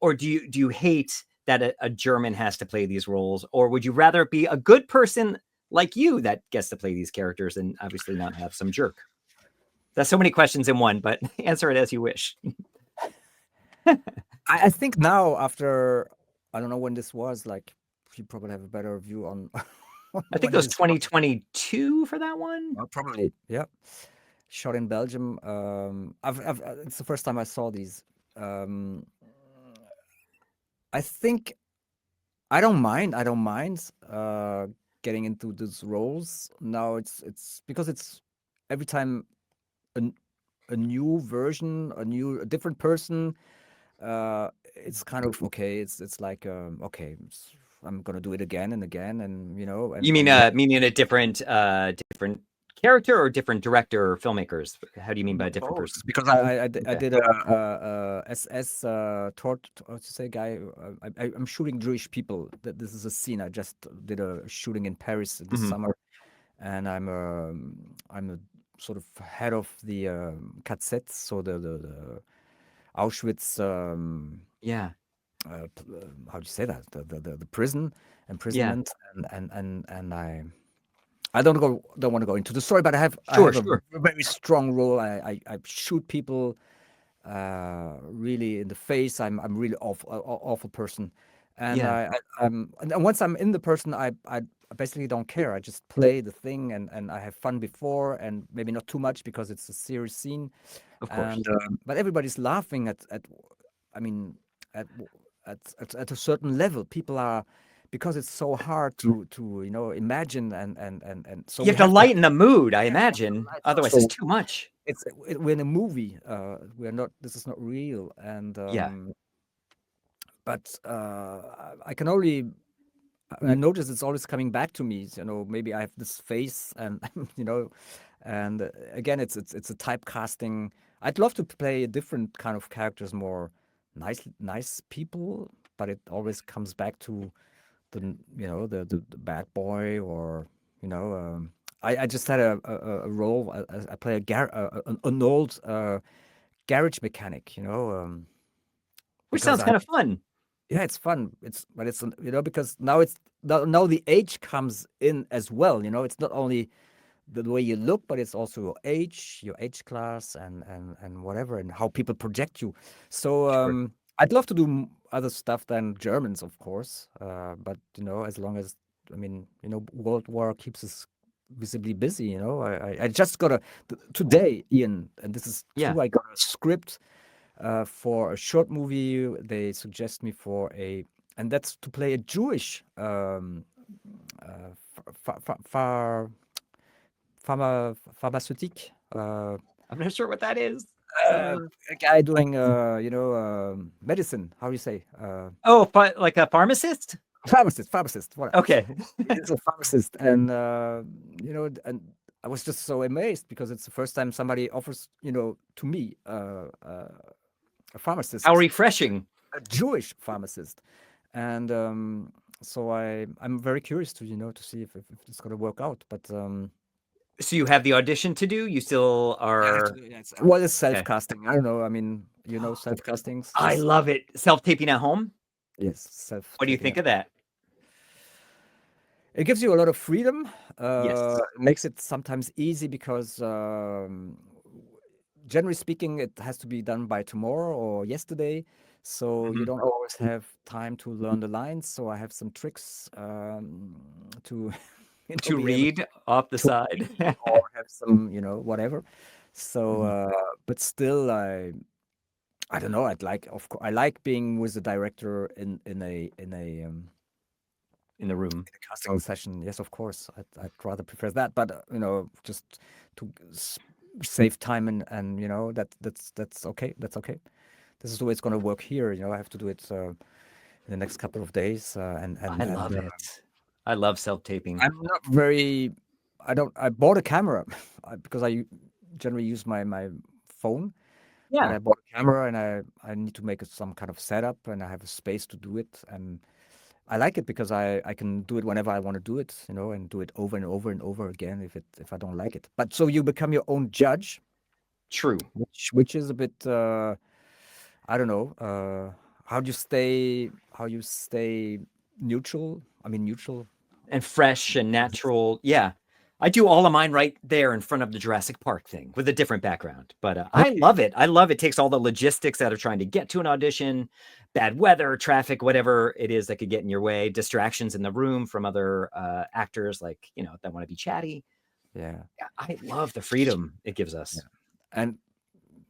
or do you hate that a German has to play these roles, or would you rather be a good person like you that gets to play these characters and obviously not have some jerk? That's so many questions in one, but answer it as you wish. I think now, after, I don't know when this was, like, you probably have a better view on. I think when it was this 2022 for that one. probably, yeah. Shot in Belgium. It's the first time I saw these. I think I don't mind. Getting into these roles now. It's because it's every time a new version, a different person. It's kind of okay. It's like okay. I'm gonna do it again and again, and And, You mean and meaning a different character or different director or filmmakers? How do you mean by a different both, person? because I Okay. did a SS to say guy. I'm shooting Jewish people. This is a scene. I just did a shooting in Paris this Mhm. summer, and I'm a sort of head of the KZ, so the Auschwitz. Yeah. How do you say that? The prison Yeah. imprisonment, and I don't want to go into the story, but I have Sure. a very strong role. I shoot people really in the face. I'm really awful person, and Yeah. and once I'm in the person, I basically don't care. I just play the thing, and I have fun before, and maybe not too much because it's a serious scene, Of course. and but everybody's laughing at I mean at at a certain level. People are, because it's so hard to imagine, and so You we have to have to lighten the mood, I imagine. lighten up. Otherwise, So it's too much. we're in a movie. We're not. This is not real, and Yeah. but I can only. I notice it's always coming back to me. Maybe I have this face, and and again, it's a typecasting. I'd love to play a different kind of characters, more nice people, but it always comes back to the bad boy, or I just had a role. I play an old garage mechanic. Which Because sounds kind of fun. yeah, it's fun. But it's because now now the age comes in as well. It's not only the way you look, but it's also your age class, and whatever, and how people project you. So Sure. I'd love to do other stuff than Germans, of course. But as long as World War keeps us visibly busy. I just got today, Ian, and this is Yeah. true. I got a script for a short movie. They suggest me and that's to play a Jewish pharmaceutic. I'm not sure what that is. A guy doing medicine. How do you say? Oh, like a pharmacist? Pharmacist. What? Okay. He's a pharmacist, and and I was just so amazed because it's the first time somebody offers, to me, a pharmacist, How refreshing. a Jewish pharmacist, and so I'm very curious to to see if it's going to work out. But So you have the audition to do? You still are? Well, it's self-casting. I don't know. I mean, self-castings. I love it. Self-taping at home? Yes, self. What do you think of that? It gives you a lot of freedom. Yes. It makes it sometimes easy because, generally speaking, it has to be done by tomorrow or yesterday. So you don't always have time to learn the lines. So I have some tricks to To read off the side. or have some, whatever. So, but still, I don't know. I like being with the director in the room. a casting session. Yes, of course. I'd rather prefer that. But just to save time and that's okay. That's okay. This is the way it's going to work here. I have to do it in the next couple of days. I love it. I love self-taping. I'm not very. I bought a camera because I generally use my phone. Yeah. But I bought a camera and I need to make some kind of setup and I have a space to do it. And I like it because I can do it whenever I want to do it, and do it over and over and over again if I don't like it. But so you become your own judge. True. Which is a bit I don't know, how you stay neutral. I mean neutral. And fresh and natural. Yeah. I do all of mine right there in front of the Jurassic Park thing with a different background. But I love it. I love it. Takes all the logistics out of trying to get to an audition, bad weather, traffic, whatever it is that could get in your way, distractions in the room from other actors like, that want to be chatty. Yeah. I love the freedom it gives us. Yeah. And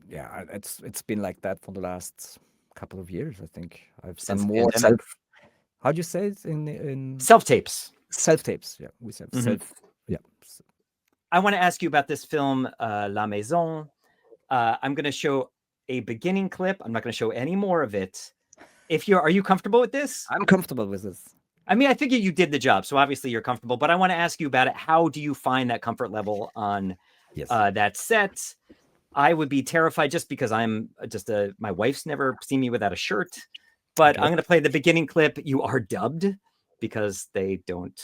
yeah, it's been like that for the last couple of years, I think. I've done more how do you say it in self-tapes? Self-tapes, yeah. We said self. Yeah. I want to ask you about this film, La Maison. I'm going to show a beginning clip. I'm not going to show any more of it. Are you comfortable with this? I'm comfortable with this. I mean, I figure you did the job, so obviously you're comfortable. But I want to ask you about it. How do you find that comfort level on that set? I would be terrified just because I'm my wife's never seen me without a shirt. But I'm going to play the beginning clip. You are dubbed because they don't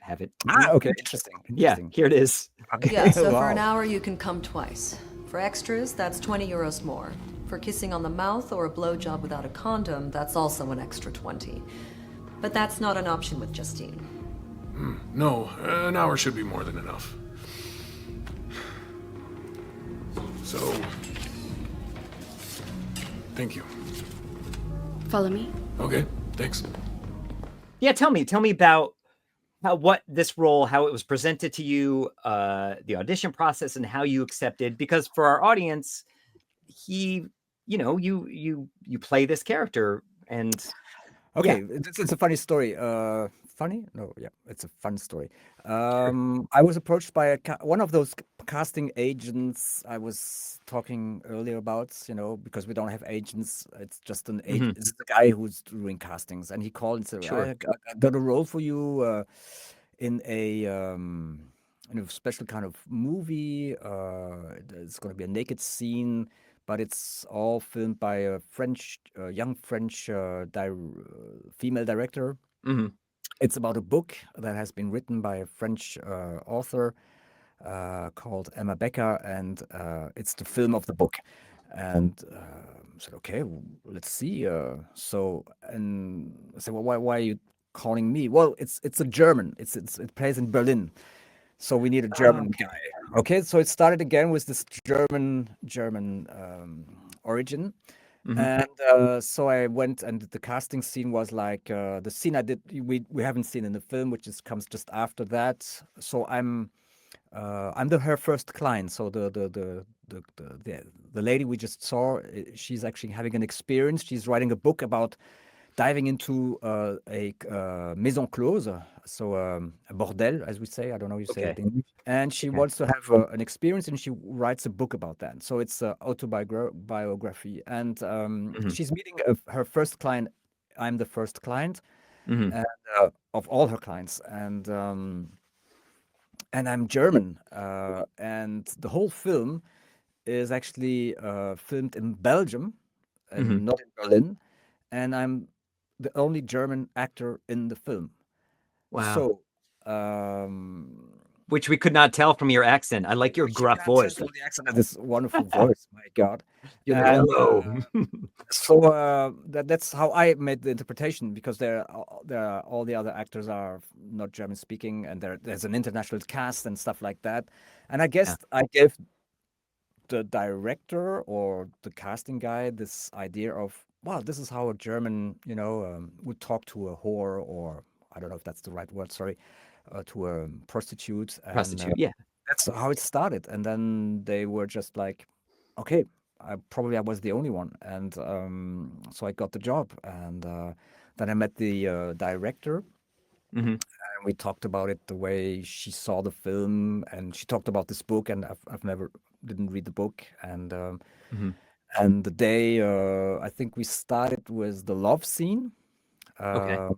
have it. Okay. Interesting. Yeah, here it is. Yeah, so for an hour you can come twice. For extras, that's 20 euros more. For kissing on the mouth or a blowjob without a condom, that's also an extra 20. But that's not an option with Justine. No, an hour should be more than enough. So, thank you. Follow me. Okay, thanks. Yeah, tell me about what this role, how it was presented to you, the audition process, and how you accepted. Because for our audience, you play this character, and okay, it's a funny story. Funny? No, yeah, it's a fun story. I was approached by one of those casting agents I was talking earlier about, because we don't have agents. It's just an agent. It's the guy who's doing castings, and he called and said, I got a role for you in a special kind of movie. It's going to be a naked scene, but it's all filmed by a young French female director. It's about a book that has been written by a French author called Emma Becker, and it's the film of the book. And I said, okay, let's see. So, and I said, well, why are you calling me? Well, it's a German. It plays in Berlin, so we need a German guy. Okay, so it started again with this German origin. And so I went, and the casting scene was like the scene I did. We haven't seen in the film, which comes just after that. So I'm her first client. So the lady we just saw, she's actually having an experience. She's writing a book about diving into a maison close, so a bordel, as we say. I don't know how you say it in English. And she wants to have an experience, and she writes a book about that. So it's autobiography, and she's meeting her first client. I'm the first client, and of all her clients, and I'm German, and the whole film is actually filmed in Belgium and not in Berlin, and I'm the only German actor in the film. Wow. So, which we could not tell from your accent. I like your gruff voice. the accent of this wonderful voice. My God. You're like, hello. So that's how I made the interpretation, because all the other actors are not German speaking, and there's an international cast and stuff like that. And I guess I gave the director or the casting guy this idea of, wow, this is how a German, would talk to a whore, or I don't know if that's the right word, sorry, to a prostitute. Prostitute, And yeah. that's how it started. And then they were just like, okay, I was the only one. And so I got the job. And then I met the director. And we talked about it, the way she saw the film, and she talked about this book, and didn't read the book. And and the day, I think we started with the love scene. Okay.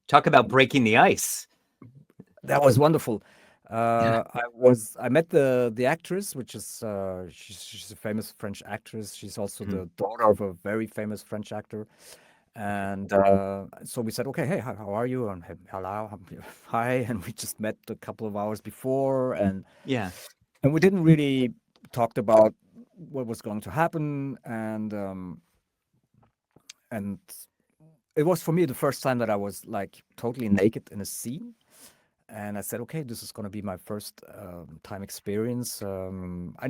Talk about breaking the ice. That was wonderful. I met the actress, which is she's a famous French actress. She's also the daughter of a very famous French actor. And so we said, okay, hey, how are you? And hello, hi. And we just met a couple of hours before, and we didn't really talked about what was going to happen, and it was for me the first time that I was like totally naked in a scene. And I said, okay, this is going to be my first time experience.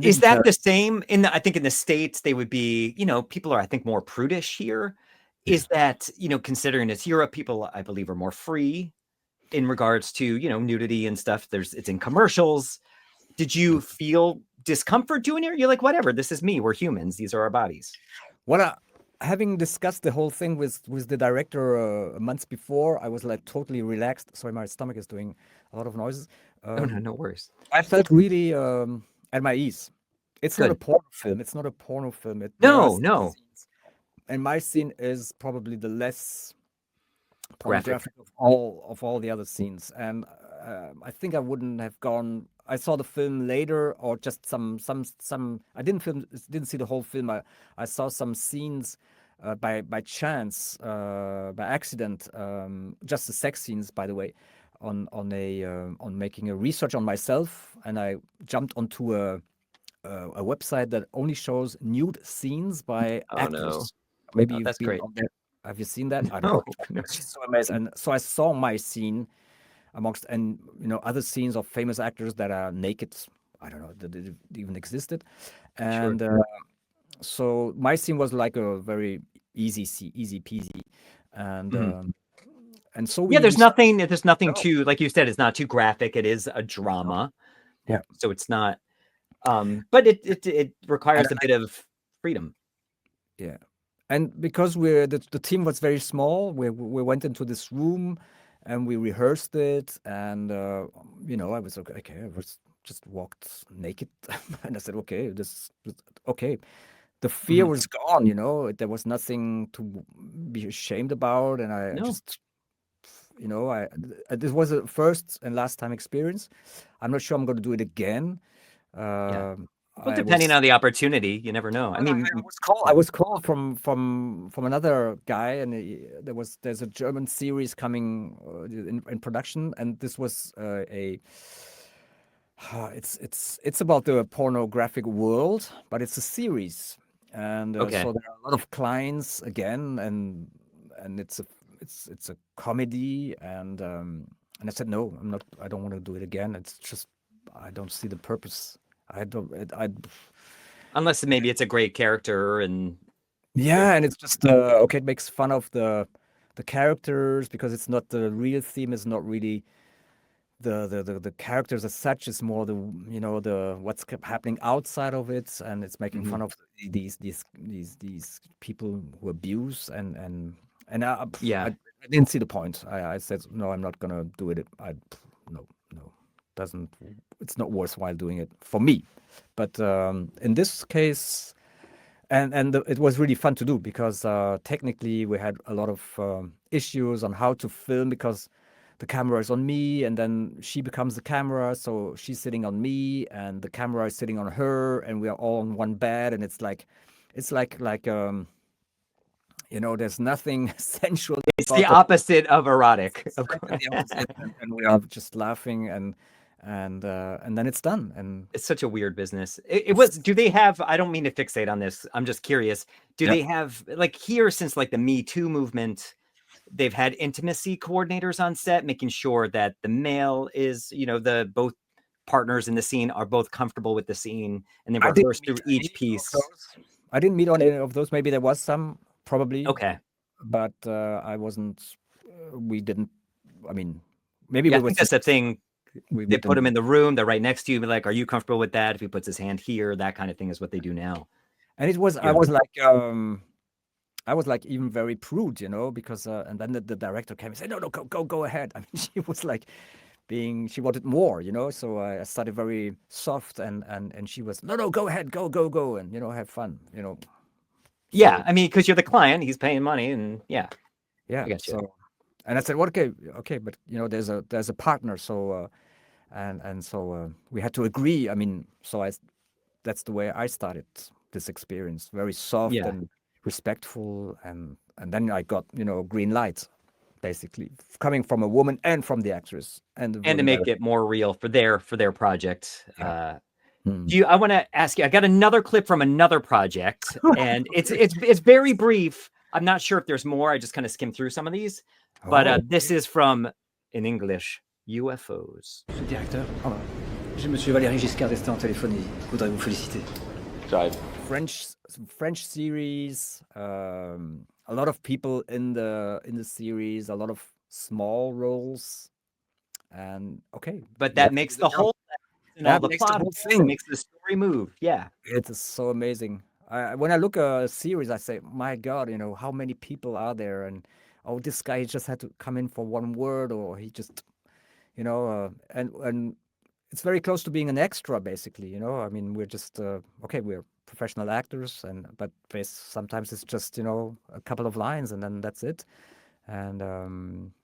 Is that the same I think in the States, they would be, people are, I think, more prudish here. Is that, considering it's Europe, people, I believe, are more free in regards to, nudity and stuff. It's in commercials. Did you feel discomfort doing it? You're like, whatever, this is me. We're humans. These are our bodies. Well, having discussed the whole thing with the director months before, I was like totally relaxed. Sorry, my stomach is doing a lot of noises. No worries. I felt really at my ease. It's not a porno film. It's not a porno film. No. And my scene is probably the less pornographic of all the other scenes. And I think I wouldn't have gone. I saw the film later, or just some. I didn't see the whole film. I saw some scenes by chance, by accident, just the sex scenes, by the way, on making a research on myself, and I jumped onto a website that only shows nude scenes by actors. No. Maybe you've that's been great. on there. Have you seen that? I don't know. It's so amazing. And so I saw my scene amongst other scenes of famous actors that are naked. I don't know that it even existed. And so my scene was like a very easy peasy. And so there's nothing too, like you said, it's not too graphic. It is a drama. Yeah. So it's not but it requires a bit of freedom. Yeah. And because the team was very small, we went into this room and we rehearsed it, and I was okay. I was just walked naked, and I said, okay, this okay. The fear was gone, There was nothing to be ashamed about, and I just, this was a first and last time experience. I'm not sure I'm going to do it again. Well, depending on the opportunity, you never know. I mean, I was called from another guy, and there's a German series coming in production, and this was it's about the pornographic world, but it's a series, and so there are a lot of clients again, and it's a comedy, and I said no, I don't want to do it again. It's just I don't see the purpose. Unless maybe it's a great character and Yeah, and it's just okay. It makes fun of the characters because it's not the real theme. Is not really the characters as such. It's more the the what's happening outside of it, and it's making Mhm. fun of these people who abuse and Yeah. I didn't see the point. I said no, I'm not gonna do it. No, no, doesn't. It's not worthwhile doing it for me. But in this case, it was really fun to do because technically we had a lot of issues on how to film because the camera is on me and then she becomes the camera, so she's sitting on me and the camera is sitting on her and we are all on one bed and it's like there's nothing sensual It's the about the opposite of erotic. Of exactly course. the opposite, and we are just laughing and then it's done and It's such a weird business. It was. Do they have? I don't mean to fixate on this. I'm just curious. Do yeah. they have like here since like the Me Too movement? They've had intimacy coordinators on set, making sure that the male is, the both partners in the scene are both comfortable with the scene, and they I didn't rehearse meet through any each of piece. those. I didn't meet on any of those. Maybe there was some, probably, Okay. but I wasn't. We didn't. I mean, maybe Yeah, we I were think that's the just thing. we They put him didn't. in the room. They're right next to you. Be like, "Are you comfortable with that?" If he puts his hand here, that kind of thing is what they do now. And it was. Yeah. I was like even very prude, because and then the director came and said, no, go ahead. I mean, she was like she wanted more, So I started very soft and she was no, go ahead, go, and have fun, Yeah, So I mean, because you're the client, he's paying money, and yeah, yeah, I got you. so and I said, well, okay, but there's a partner, so so we had to agree. I mean, that's the way I started this experience, very soft Yeah, and respectful, and then I got green light, basically coming from a woman and from the actress and the and to woman make director. it more real for their project. Yeah. Mm. I want to ask you. I got another clip from another project, and it's very brief. I'm not sure if there's more. I just kind of skimmed through some of these, but Oh, this is from in English UFOs. Monsieur le directeur, j'ai Monsieur Valéry Giscard d'Estaing en téléphone, il voudrait vous féliciter. J'arrive. French series, a lot of people in the series, a lot of small roles, and okay, But you have that to makes do the the job. whole and all That the makes the plot whole it thing. makes the story move. Yeah, It is so amazing. When I look at a series, I say, my God, how many people are there? And oh, this guy just had to come in for one word, or he just, and it's very close to being an extra, basically. I mean, we're just okay. We're professional actors, but sometimes it's just a couple of lines, and then that's it. And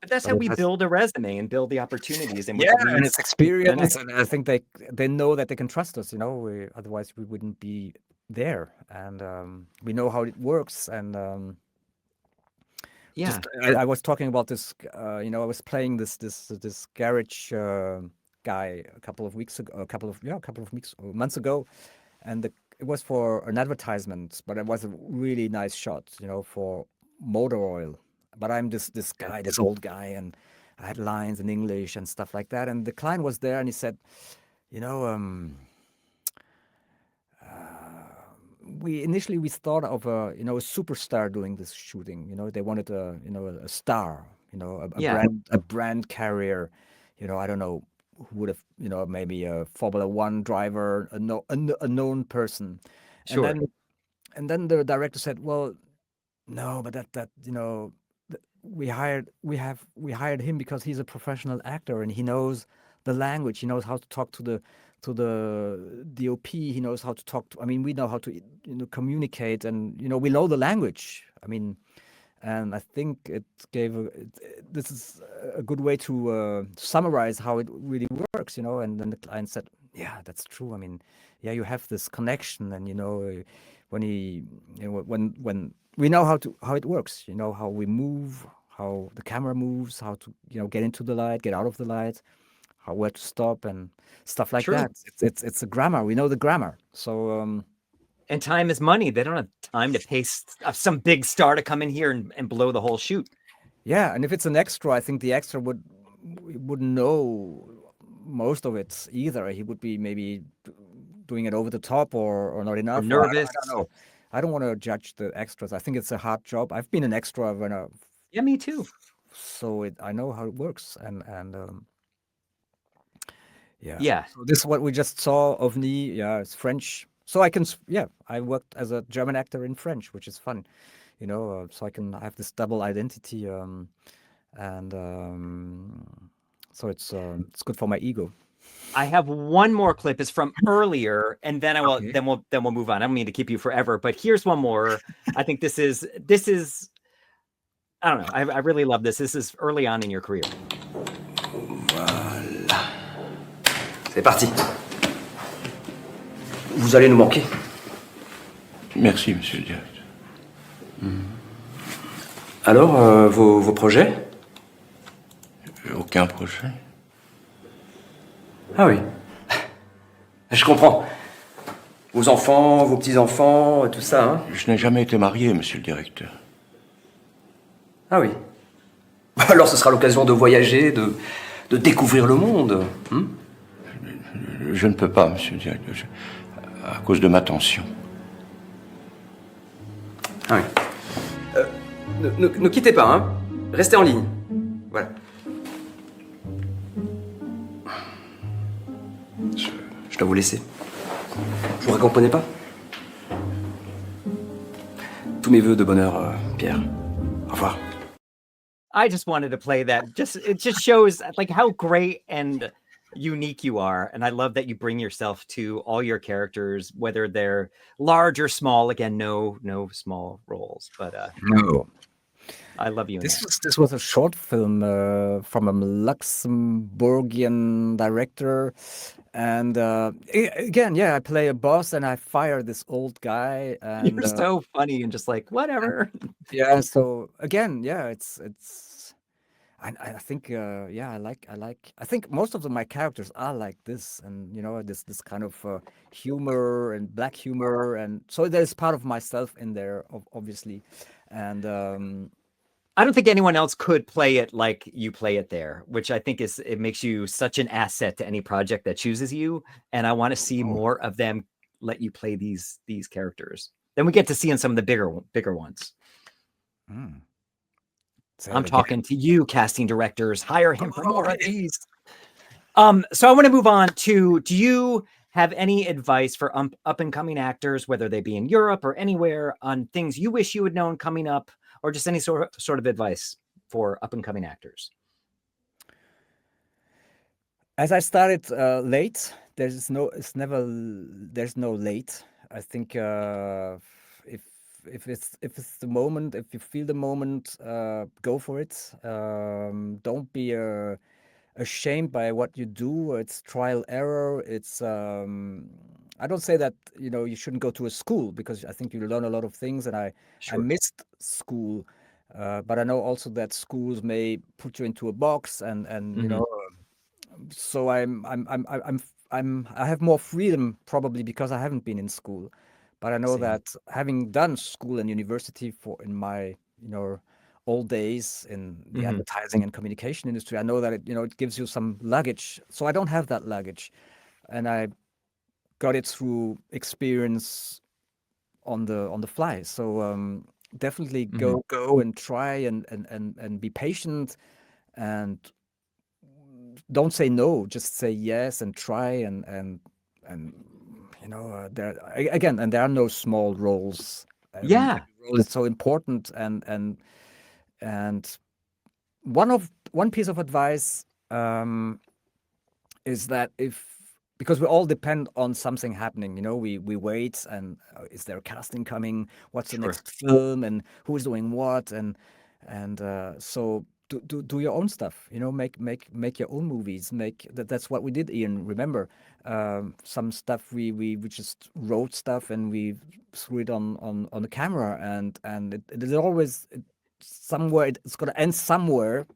but that's but how it we has, build a resume and build the opportunities, and yeah, which and leads it's to the experience, next. and I think they know that they can trust us. Otherwise we wouldn't be there, and we know how it works. And Yeah, just I was talking about this. I was playing this garage guy a couple of weeks ago, a couple of weeks months ago, and it was for an advertisement, but it was a really nice shot, for motor oil. But I'm this guy, this old guy, and I had lines in English and stuff like that. And the client was there, and he said, you know, we initially thought of a superstar doing this shooting. They wanted a star, a yeah, brand carrier. I don't know who would have, maybe a Formula One driver, a known person. And sure. then the director said, well, no, but we hired him because he's a professional actor and he knows the language. He knows how to talk to the DOP. He knows how to talk to. I mean, we know how to communicate, and we know the language. I mean, and I think this is a good way to summarize how it really works. And then the client said, "Yeah, that's true. I mean, yeah, you have this connection, and when when we know how it works, how we move, how the camera moves, how to get into the light, get out of the light, where to stop, and stuff like True. that. It's a grammar. We know the grammar. So and time is money. They don't have time to pay some big star to come in here and blow the whole shoot. yeah, and if it's an extra, I think the extra wouldn't know most of it either. He would be maybe doing it over the top or not enough. Or nervous. I don't know. I don't want to judge the extras. I think it's a hard job. I've been an extra when Yeah, me too. so I know how it works, and yeah. Yeah. So this is what we just saw. OVNI, yeah, it's French. So I can, yeah, I worked as a German actor in French, which is fun, so I can have this double identity, and so it's good for my ego. I have one more clip. It's from earlier, and then Okay. then we'll move on. I don't mean to keep you forever, but here's one more. I think this is I don't know. I really love this. This is early on in your career. Voilà. C'est parti. Vous allez nous manquer. Merci, monsieur le directeur. Alors, vos projets? Aucun projet. Ah oui. Je comprends. Vos enfants, vos petits-enfants, tout ça, hein? Je n'ai jamais été marié, monsieur le directeur. Ah oui. Alors ce sera l'occasion de voyager, de découvrir le monde. Je ne peux pas, monsieur le directeur, à cause de ma tension. Ah oui. Ne quittez pas, hein. Restez en ligne. Voilà. Je dois vous laisser. Vous ne comprenez pas? Tous mes voeux de bonheur, Pierre. Au revoir. I just wanted to play that. It just shows like how great and unique you are, and I love that you bring yourself to all your characters, whether they're large or small. Again, no small roles, but No. I love you. This was a short film from a Luxembourgian director, and again, yeah, I play a boss and I fire this old guy. And You're so funny and just like whatever. Yeah. So again, yeah, it's. I think yeah, I think most of my characters are like this, and this kind of humor and black humor, and so there's part of myself in there, obviously, and I don't think anyone else could play it like you play it there, which I think it makes you such an asset to any project that chooses you. And I want to see more of them let you play these characters. Then we get to see in some of the bigger ones. I'm talking to you, casting directors. Hire him for more of these. So I want to move on to, do you have any advice for up and coming actors, whether they be in Europe or anywhere, on things you wish you had known coming up, or just any sort of advice for up and coming actors? As I started late, there's no late. I think if it's the moment, if you feel the moment, go for it. Don't be ashamed by what you do. It's trial error. It's I don't say that you shouldn't go to a school, because I think you learn a lot of things, and I missed school, but I know also that schools may put you into a box, and so I have more freedom probably because I haven't been in school. But I know that having done school and university in my old days in the advertising and communication industry, I know that it gives you some luggage. So I don't have that luggage, and I got it through experience on the fly. So definitely go and try and be patient, and don't say no. Just say yes and try and there again, and there are no small roles. Yeah, role is so important, and one piece of advice is that because we all depend on something happening, we wait, and is there a casting coming? What's the next film, and who's doing what, and so do your own stuff, make your own movies. That's what we did, Ian. Remember, some stuff we just wrote stuff and we threw it on the camera, and it is always somewhere. It's gonna end somewhere,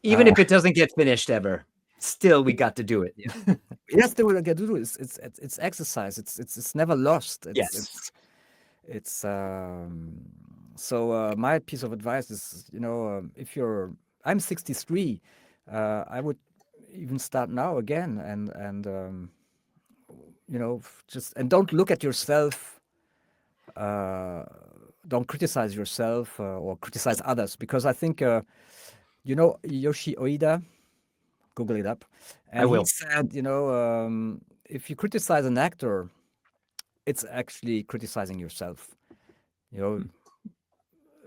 even if it doesn't get finished ever. Still, we got to do it. Yes, we got to do it. It's exercise. It's never lost. So my piece of advice is, if I'm 63, I would even start now again, and just don't look at yourself don't criticize yourself or criticize others, because I think Yoshi Oida, Google it up, and he will. said, if you criticize an actor, it's actually criticizing yourself.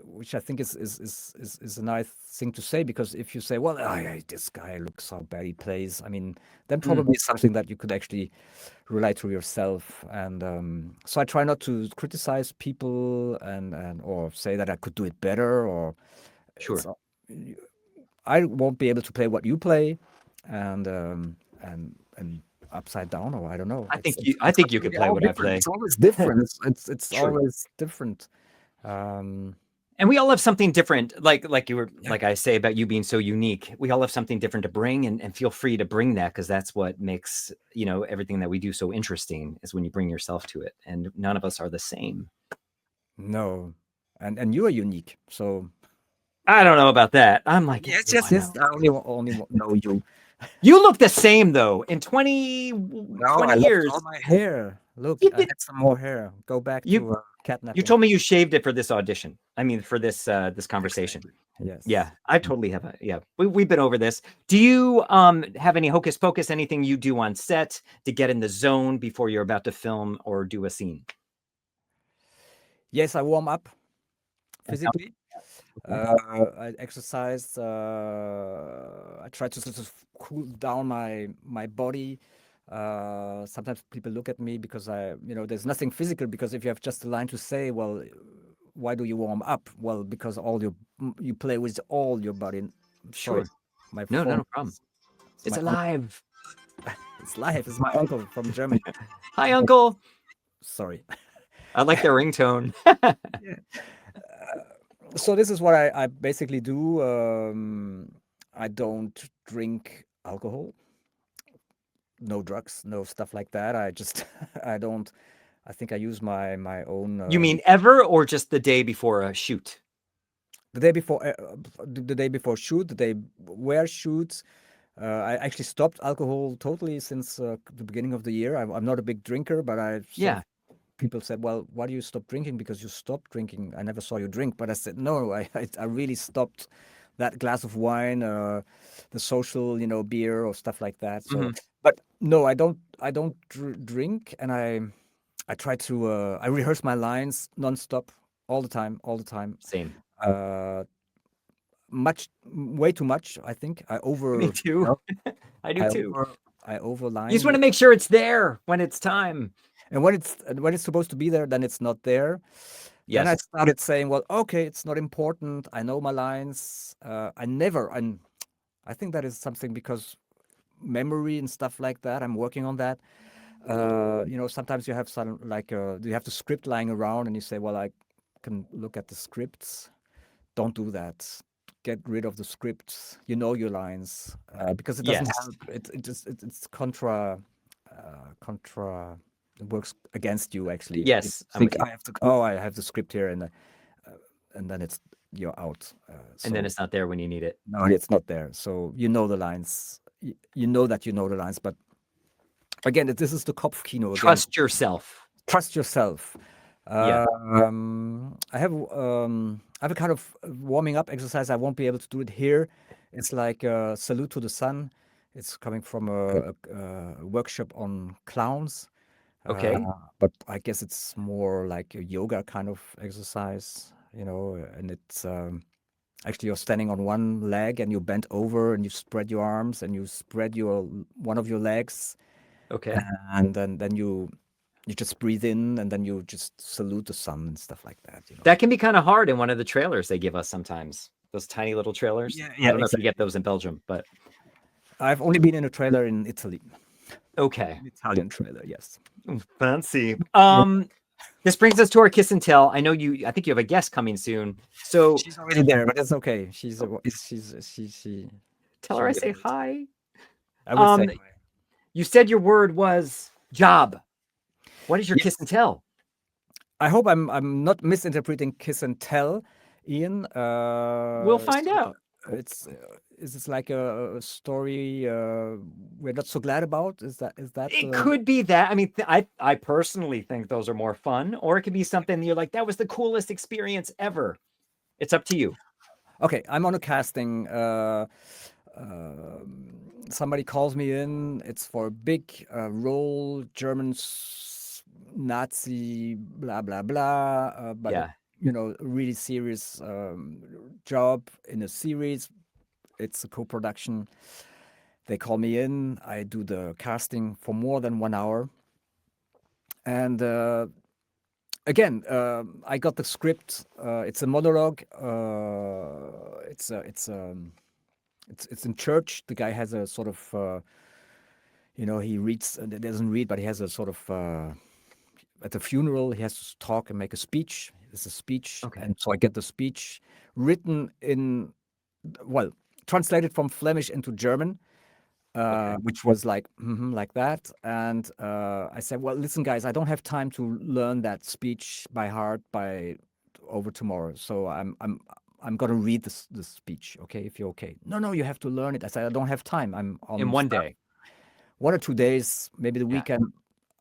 Which I think is a nice thing to say, because if you say, well, this guy looks how bad he plays, I mean, then probably it's something that you could actually relate to yourself. And so I try not to criticize people and or say that I could do it better, or Sure. I won't be able to play what you play, and upside down, or I don't know. I think you could play what I play. It's always different. It's True. always different. And we all have something different, like I say about you being so unique. We all have something different to bring, and feel free to bring that, because that's what makes everything that we do so interesting, is when you bring yourself to it. And none of us are the same. No, and you are unique. So I don't know about that. I'm like, yes. I only know you. You look the same though. In 20 I years, lost all my hair. Look, I had some more hair. Go back to Catnapping. You told me you shaved it for this audition. I mean, for this this conversation. Yes. Yeah, I totally have. We've been over this. Do you have any hocus pocus, anything you do on set to get in the zone before you're about to film or do a scene? Yes, I warm up physically. I exercise. I try to sort of cool down my body. Sometimes people look at me because there's nothing physical, because if you have just a line to say, well, why do you warm up? Well, because you play with all your body. Sure. Sorry, no problem. It's alive. It's live. It's my uncle from Germany. Hi, uncle. Sorry. I like the ringtone. Yeah. So this is what I basically do. I don't drink alcohol. No drugs, no stuff like that. I think I use my own. You mean ever, or just the day before a shoot? The day before shoot, the day where shoots. I actually stopped alcohol totally since the beginning of the year. I'm not a big drinker, but people said, well, why do you stop drinking? Because you stopped drinking. I never saw you drink. But I said, no, I really stopped that glass of wine, the social, beer or stuff like that. So, but no, I don't drink, and I try to I rehearse my lines nonstop, all the time. Same. Way too much, I think. Me too. I do too. I overline. You just want to make sure it's there when it's time. And when it's supposed to be there, then it's not there. Yes. Then I started saying, well, okay, it's not important. I know my lines. And I think that is something, because memory and stuff like that, I'm working on that. Sometimes you have you have the script lying around, and you say, well, I can look at the scripts. Don't do that. Get rid of the scripts. You know your lines, because it doesn't help. It's contra. It works against you, actually. Yes. I have the script here, and then you're out. And then it's not there when you need it. No, it's not there. So you know the lines. You know that you know the lines, but again, this is the Kopfkino. Trust yourself. Trust yourself. I have a kind of warming up exercise. I won't be able to do it here. It's like a salute to the sun. It's coming from a workshop on clowns. Okay. But I guess it's more like a yoga kind of exercise, and it's actually you're standing on one leg and you bend over and you spread your arms and you spread one of your legs. Okay. And then you just breathe in, and then you just salute the sun and stuff like that. That can be kind of hard in one of the trailers they give us sometimes. Those tiny little trailers. Yeah, I don't know if you get those in Belgium, but I've only been in a trailer in Italy. Okay. An Italian trailer, yes. Fancy. This brings us to our kiss and tell. I think you have a guest coming soon. So she's already there, but it's okay. She tell her I say hi. I will say hi. You said your word was job. What is your kiss and tell? I hope I'm not misinterpreting kiss and tell, Ian. We'll find out. It's is this like a story we're not so glad about? Is that It could be that. I mean, I personally think those are more fun, or it could be something you're like, that was the coolest experience ever. It's up to you. okay? I'm on a casting. Somebody calls me in. It's for a big role, German Nazi, blah blah blah. But Yeah. you know, a really serious job in a series. It's a co-production. They call me in. I do the casting for more than 1 hour, and again, I got the script. It's a monologue. It's in church. The guy has a sort of, he reads, doesn't read, but he has a sort of, at the funeral, he has to talk and make a speech. It's a speech. Okay. And so I get the speech written in, well, translated from Flemish into German, which was like that. And I said, well, listen, guys, I don't have time to learn that speech by heart by over tomorrow. So I'm gonna read this speech, okay? If you're okay. No, you have to learn it. I said I don't have time. I'm on In one staff. day. 1 or 2 days, maybe the weekend.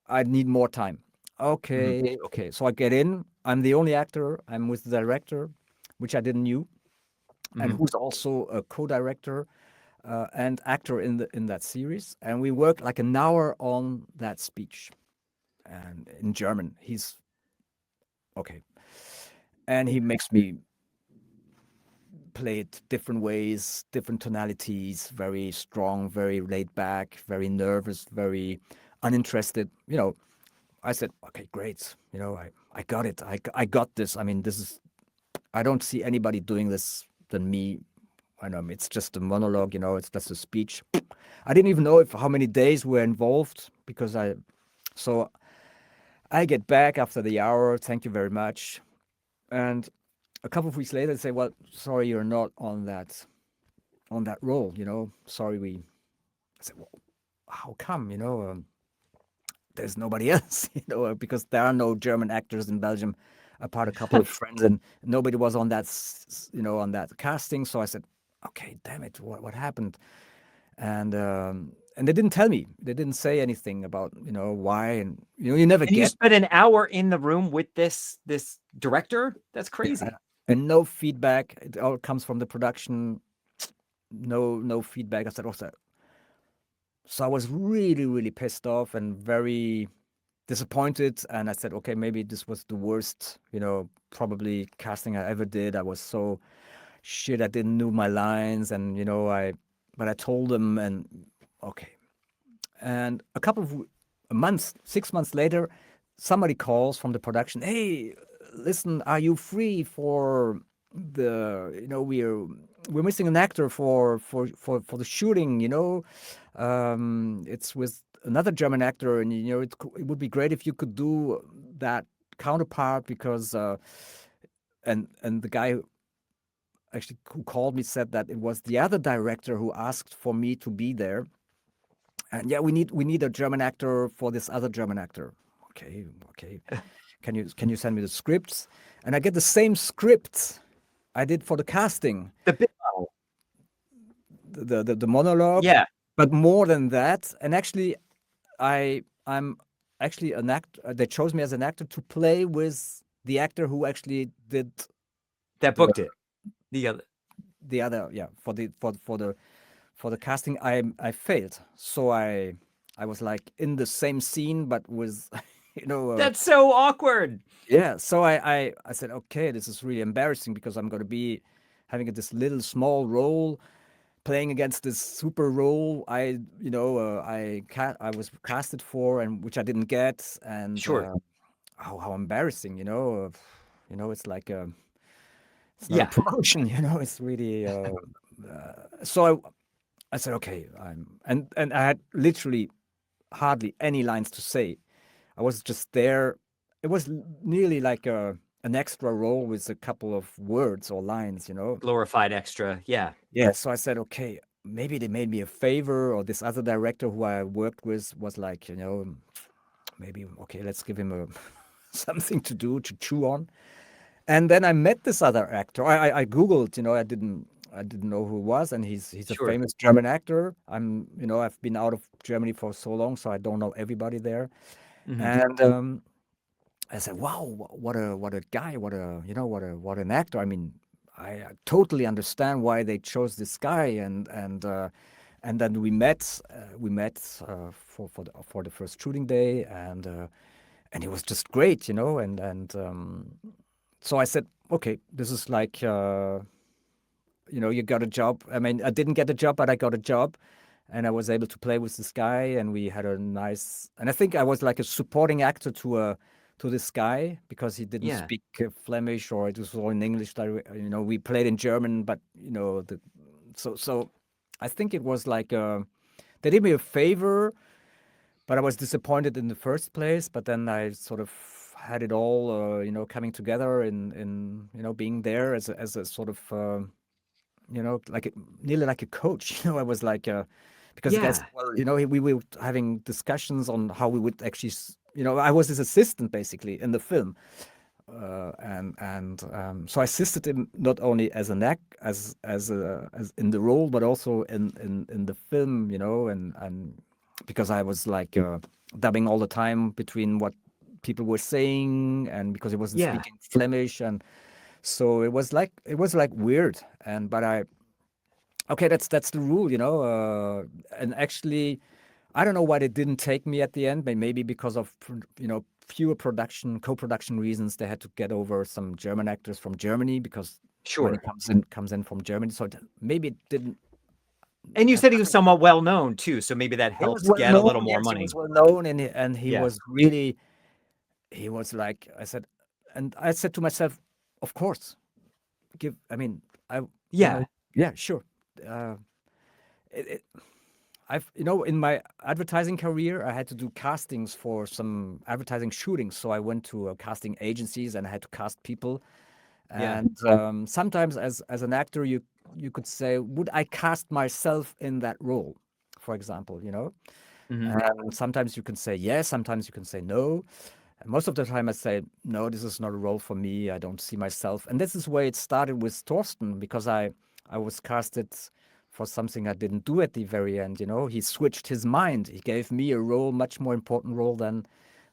I need more time. Okay, okay. So I get in. I'm the only actor. I'm with the director, which I didn't knew, and who's also a co-director and actor in that series. And we worked like an hour on that speech, and in German. He's okay, and he makes me play it different ways, different tonalities, very strong, very laid back, very nervous, very uninterested. I said, okay, great. I got it. I got this. I mean, I don't see anybody doing this than me. I know it's just a monologue, it's just a speech. I didn't even know how many days were involved because so I get back after the hour. Thank you very much. And a couple of weeks later, they say, well, sorry, you're not on that role, sorry. I said, well, how come, there's nobody else, because there are no German actors in Belgium apart a couple of friends, and nobody was on that, on that casting. So I said, okay, damn it, what happened? And they didn't tell me. They didn't say anything about, why. And, you never And get. you spent an hour in the room with this director? That's crazy. And no feedback. It all comes from the production. No feedback. I said, also. So I was really, really pissed off and very disappointed. And I said, okay, maybe this was the worst, probably casting I ever did. I was so shit. I didn't know my lines, and but I told them, and okay. And a couple of months, 6 months later, somebody calls from the production. Hey, listen, are you free for the? We're missing an actor for the shooting. It's with another German actor, and it would be great if you could do that counterpart because and the guy actually who called me said that it was the other director who asked for me to be there. And yeah, we need a German actor for this other German actor. Okay. Can you send me the scripts? And I get the same script I did for the casting. The monologue. Yeah. But more than that, and actually, I'm actually an actor. They chose me as an actor to play with the actor who actually did that booked it. The other, yeah, for the casting, I failed. So I was like in the same scene, but with, that's so awkward. Yeah. So I said, okay, this is really embarrassing because I'm going to be having this little small role, playing against this super role I was casted for, and which I didn't get. And sure, how embarrassing, it's like it's not a promotion, it's really. So I said, okay, and I had literally hardly any lines to say. I was just there. It was nearly like an extra role with a couple of words or lines, glorified extra. Yeah. So I said, okay, maybe they made me a favor, or this other director who I worked with was like, maybe, okay, let's give him something to chew on. And then I met this other actor. I Googled, I didn't I didn't know who he was, and he's a Sure. famous German actor. I've been out of Germany for so long, so I don't know everybody there. Mhm. And I said, "Wow, what a guy! What an actor!" I mean, I totally understand why they chose this guy, and then we met for the first shooting day, and he was just great, and so I said, okay, this is like you got a job. I mean, I didn't get a job, but I got a job, and I was able to play with this guy, and we had a nice. And I think I was like a supporting actor to this guy because he didn't Yeah. speak Flemish, or it was all in English. We played in German, but so I think it was like they did me a favor, but I was disappointed in the first place. But then I sort of had it all, coming together in being there as a sort of nearly like a coach. I was like because the guys, Yeah. well, we were having discussions on how we would actually, I was his assistant basically in the film, and so I assisted him not only as an act as in the role, but also in the film, and because I was like dubbing all the time between what people were saying, and because he wasn't Yeah. speaking Flemish, and so it was like weird, okay, that's the rule, and actually, I don't know why they didn't take me at the end, but maybe because of pure co-production reasons. They had to get over some German actors from Germany because money Sure. comes in from Germany, so maybe it didn't. And you said he was somewhat well known too, so maybe that He was helps well get a little known. more Yes, he money. was well known, and he Yeah. was really. He was like, I said to myself, of course, I mean, Yeah. yeah, sure. I've, in my advertising career, I had to do castings for some advertising shootings. So I went to casting agencies and I had to cast people. Yeah. And sometimes as an actor, you could say, would I cast myself in that role, for example, Mhm. And sometimes you can say yes, sometimes you can say no. And most of the time I say, no, this is not a role for me. I don't see myself. And this is where it started with Torsten, because I was casted for something I didn't do at the very end. He switched his mind. He gave me a role, much more important role than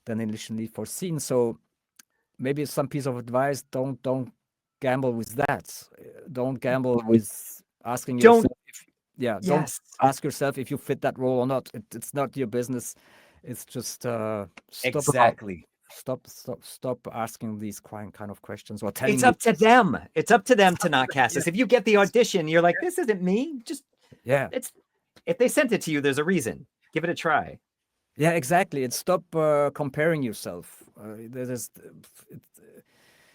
initially foreseen. So maybe some piece of advice: don't gamble with that. Don't gamble with asking Don't. yourself. Don't Yes. ask yourself if you fit that role or not. It's not your business. It's just Exactly. stop asking these kind of questions, or telling It's me. up to them. It's up to them to not cast us. If you get the audition, you're like, this isn't me. Just Yeah. If they sent it to you, there's a reason. Give it a try. Yeah, exactly. And stop comparing yourself.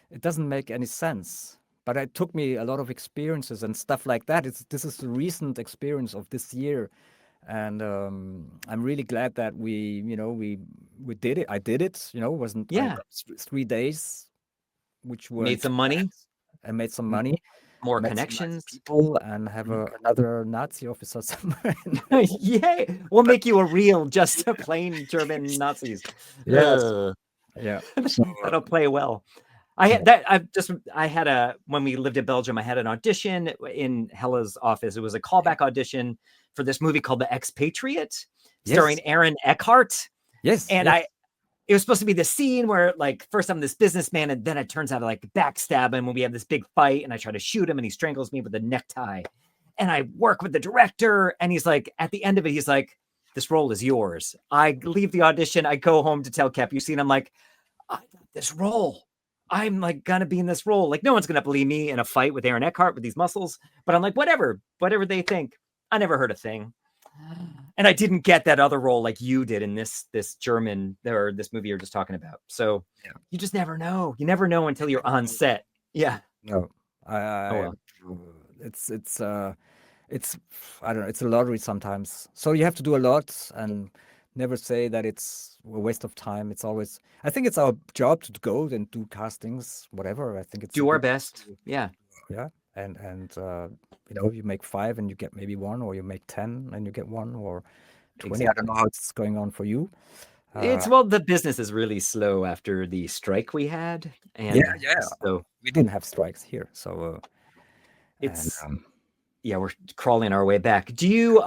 It doesn't make any sense. But it took me a lot of experiences and stuff like that. This is a recent experience of this year, and I'm really glad that we did it. I did it. Wasn't I Yeah. got 3 days, which were Made some money. I made some money, More met some nice connections. people, and have another Nazi officer somewhere. Yay! We'll make you a real, just a plain German Nazis. Yes. Yeah. So, That'll play well. When we lived in Belgium, I had an audition in Hella's office. It was a callback audition for this movie called The Expatriate, starring Aaron Eckhart. Yes. And it was supposed to be the scene where, like, first I'm this businessman, and then it turns out I like backstab him when we have this big fight, and I try to shoot him, and he strangles me with a necktie. And I work with the director, and he's like, at the end of it, he's like, this role is yours. I leave the audition. I go home to tell Cap, I'm like, I got this role. I'm like gonna be in this role. Like, no one's gonna believe me in a fight with Aaron Eckhart with these muscles. But I'm like, whatever they think. I never heard a thing. And I didn't get that other role like you did in this German, or this movie you're just talking about. So you just never know. You never know until you're on set. Yeah. No, it's I don't know. It's a lottery sometimes. So you have to do a lot, and never say that it's a waste of time. I think it's our job to go and do castings, whatever. I think it's do our best. Yeah. Yeah. And you make 5 and you get maybe 1, or you make 10 and you get 1, or 20. Exactly. I don't know how it's going on for you. The business is really slow after the strike we had. And yeah. so we didn't have strikes here. So it's Yeah, we're crawling our way back. Do you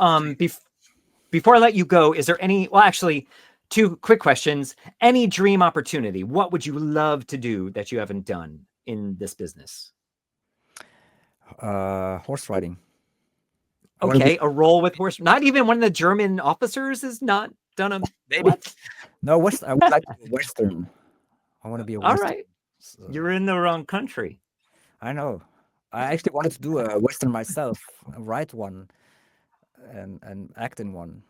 before I let you go, is there any, well, actually, two quick questions. Any dream opportunity? What would you love to do that you haven't done in this business? Horse riding. Okay, a role with horse. Not even one of the German officers has not done a what? No, I would like to be a Western. I want to be a All Western. right. You're in the wrong country. I know. I actually wanted to do a Western myself, write one, and act in one.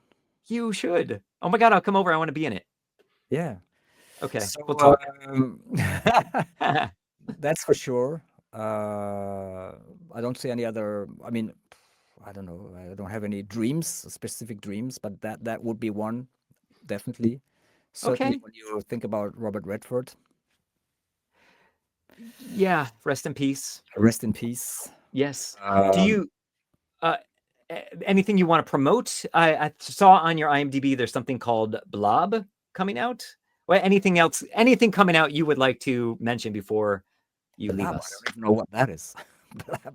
You should. Oh my God, I'll come over. I want to be in it. Yeah. Okay, So, we'll talk. That's for sure. I don't see any other. I mean, I don't know. I don't have any dreams, specific dreams, but that would be one, definitely. Certainly, when you think about Robert Redford. Yeah, rest in peace. Rest in peace. Yes. Do you anything you want to promote? I saw on your IMDb there's something called Blob coming out. Well, anything else? Anything coming out you would like to mention before you leave us? I don't even know what that is.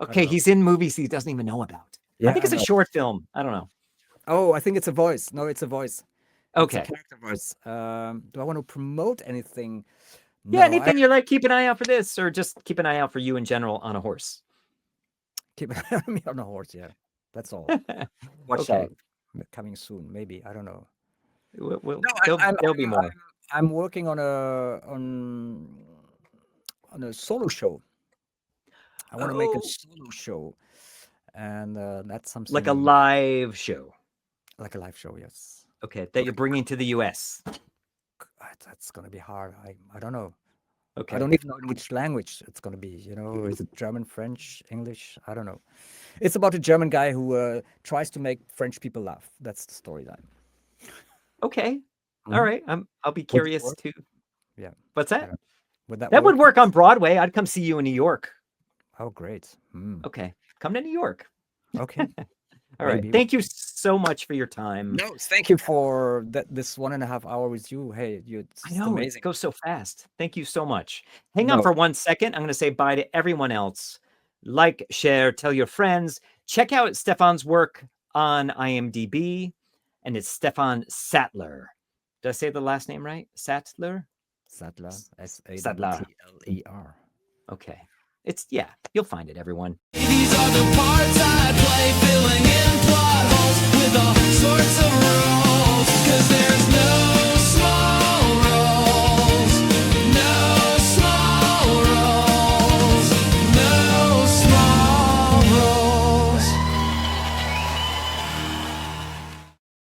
Okay, he's in movies he doesn't even know about. Yeah, I think it's a short film. I don't know. Oh, I think it's a voice. No, it's a voice. Okay. It's a character voice. Do I want to promote anything? Yeah, anything you're like, keep an eye out for this, or just keep an eye out for you in general on a horse. Keep an eye on me on a horse, yeah. That's all. Watch out. Coming soon, maybe. I don't know. There'll be more. I'm working on a solo show. I want to make a solo show, and that's something like a live show. Like a live show, yes. Okay, that you're bringing to the U.S. That's gonna be hard. I don't know. Okay. I don't even know in which language it's gonna be. You know, is it German, French, English? I don't know. It's about a German guy who tries to make French people laugh. That's the storyline. Okay. All right. I'll be curious too. Yeah. What's that? That would work on Broadway. I'd come see you in New York. Oh, great. Okay. Come to New York. Okay. All right. Thank you so much for your time. No, thank you for this 1.5 hour with you. Hey, it's I know, amazing. it goes so fast. Thank you so much. Hang on for 1 second. I'm going to say bye to everyone else. Like, share, tell your friends. Check out Stefan's work on IMDb, and it's Stefan Sattler. Did I say the last name right? Sattler? Sattler. Sattler. S-A-T-T-L-E-R. Okay. You'll find it, everyone. These are the parts I play, filling in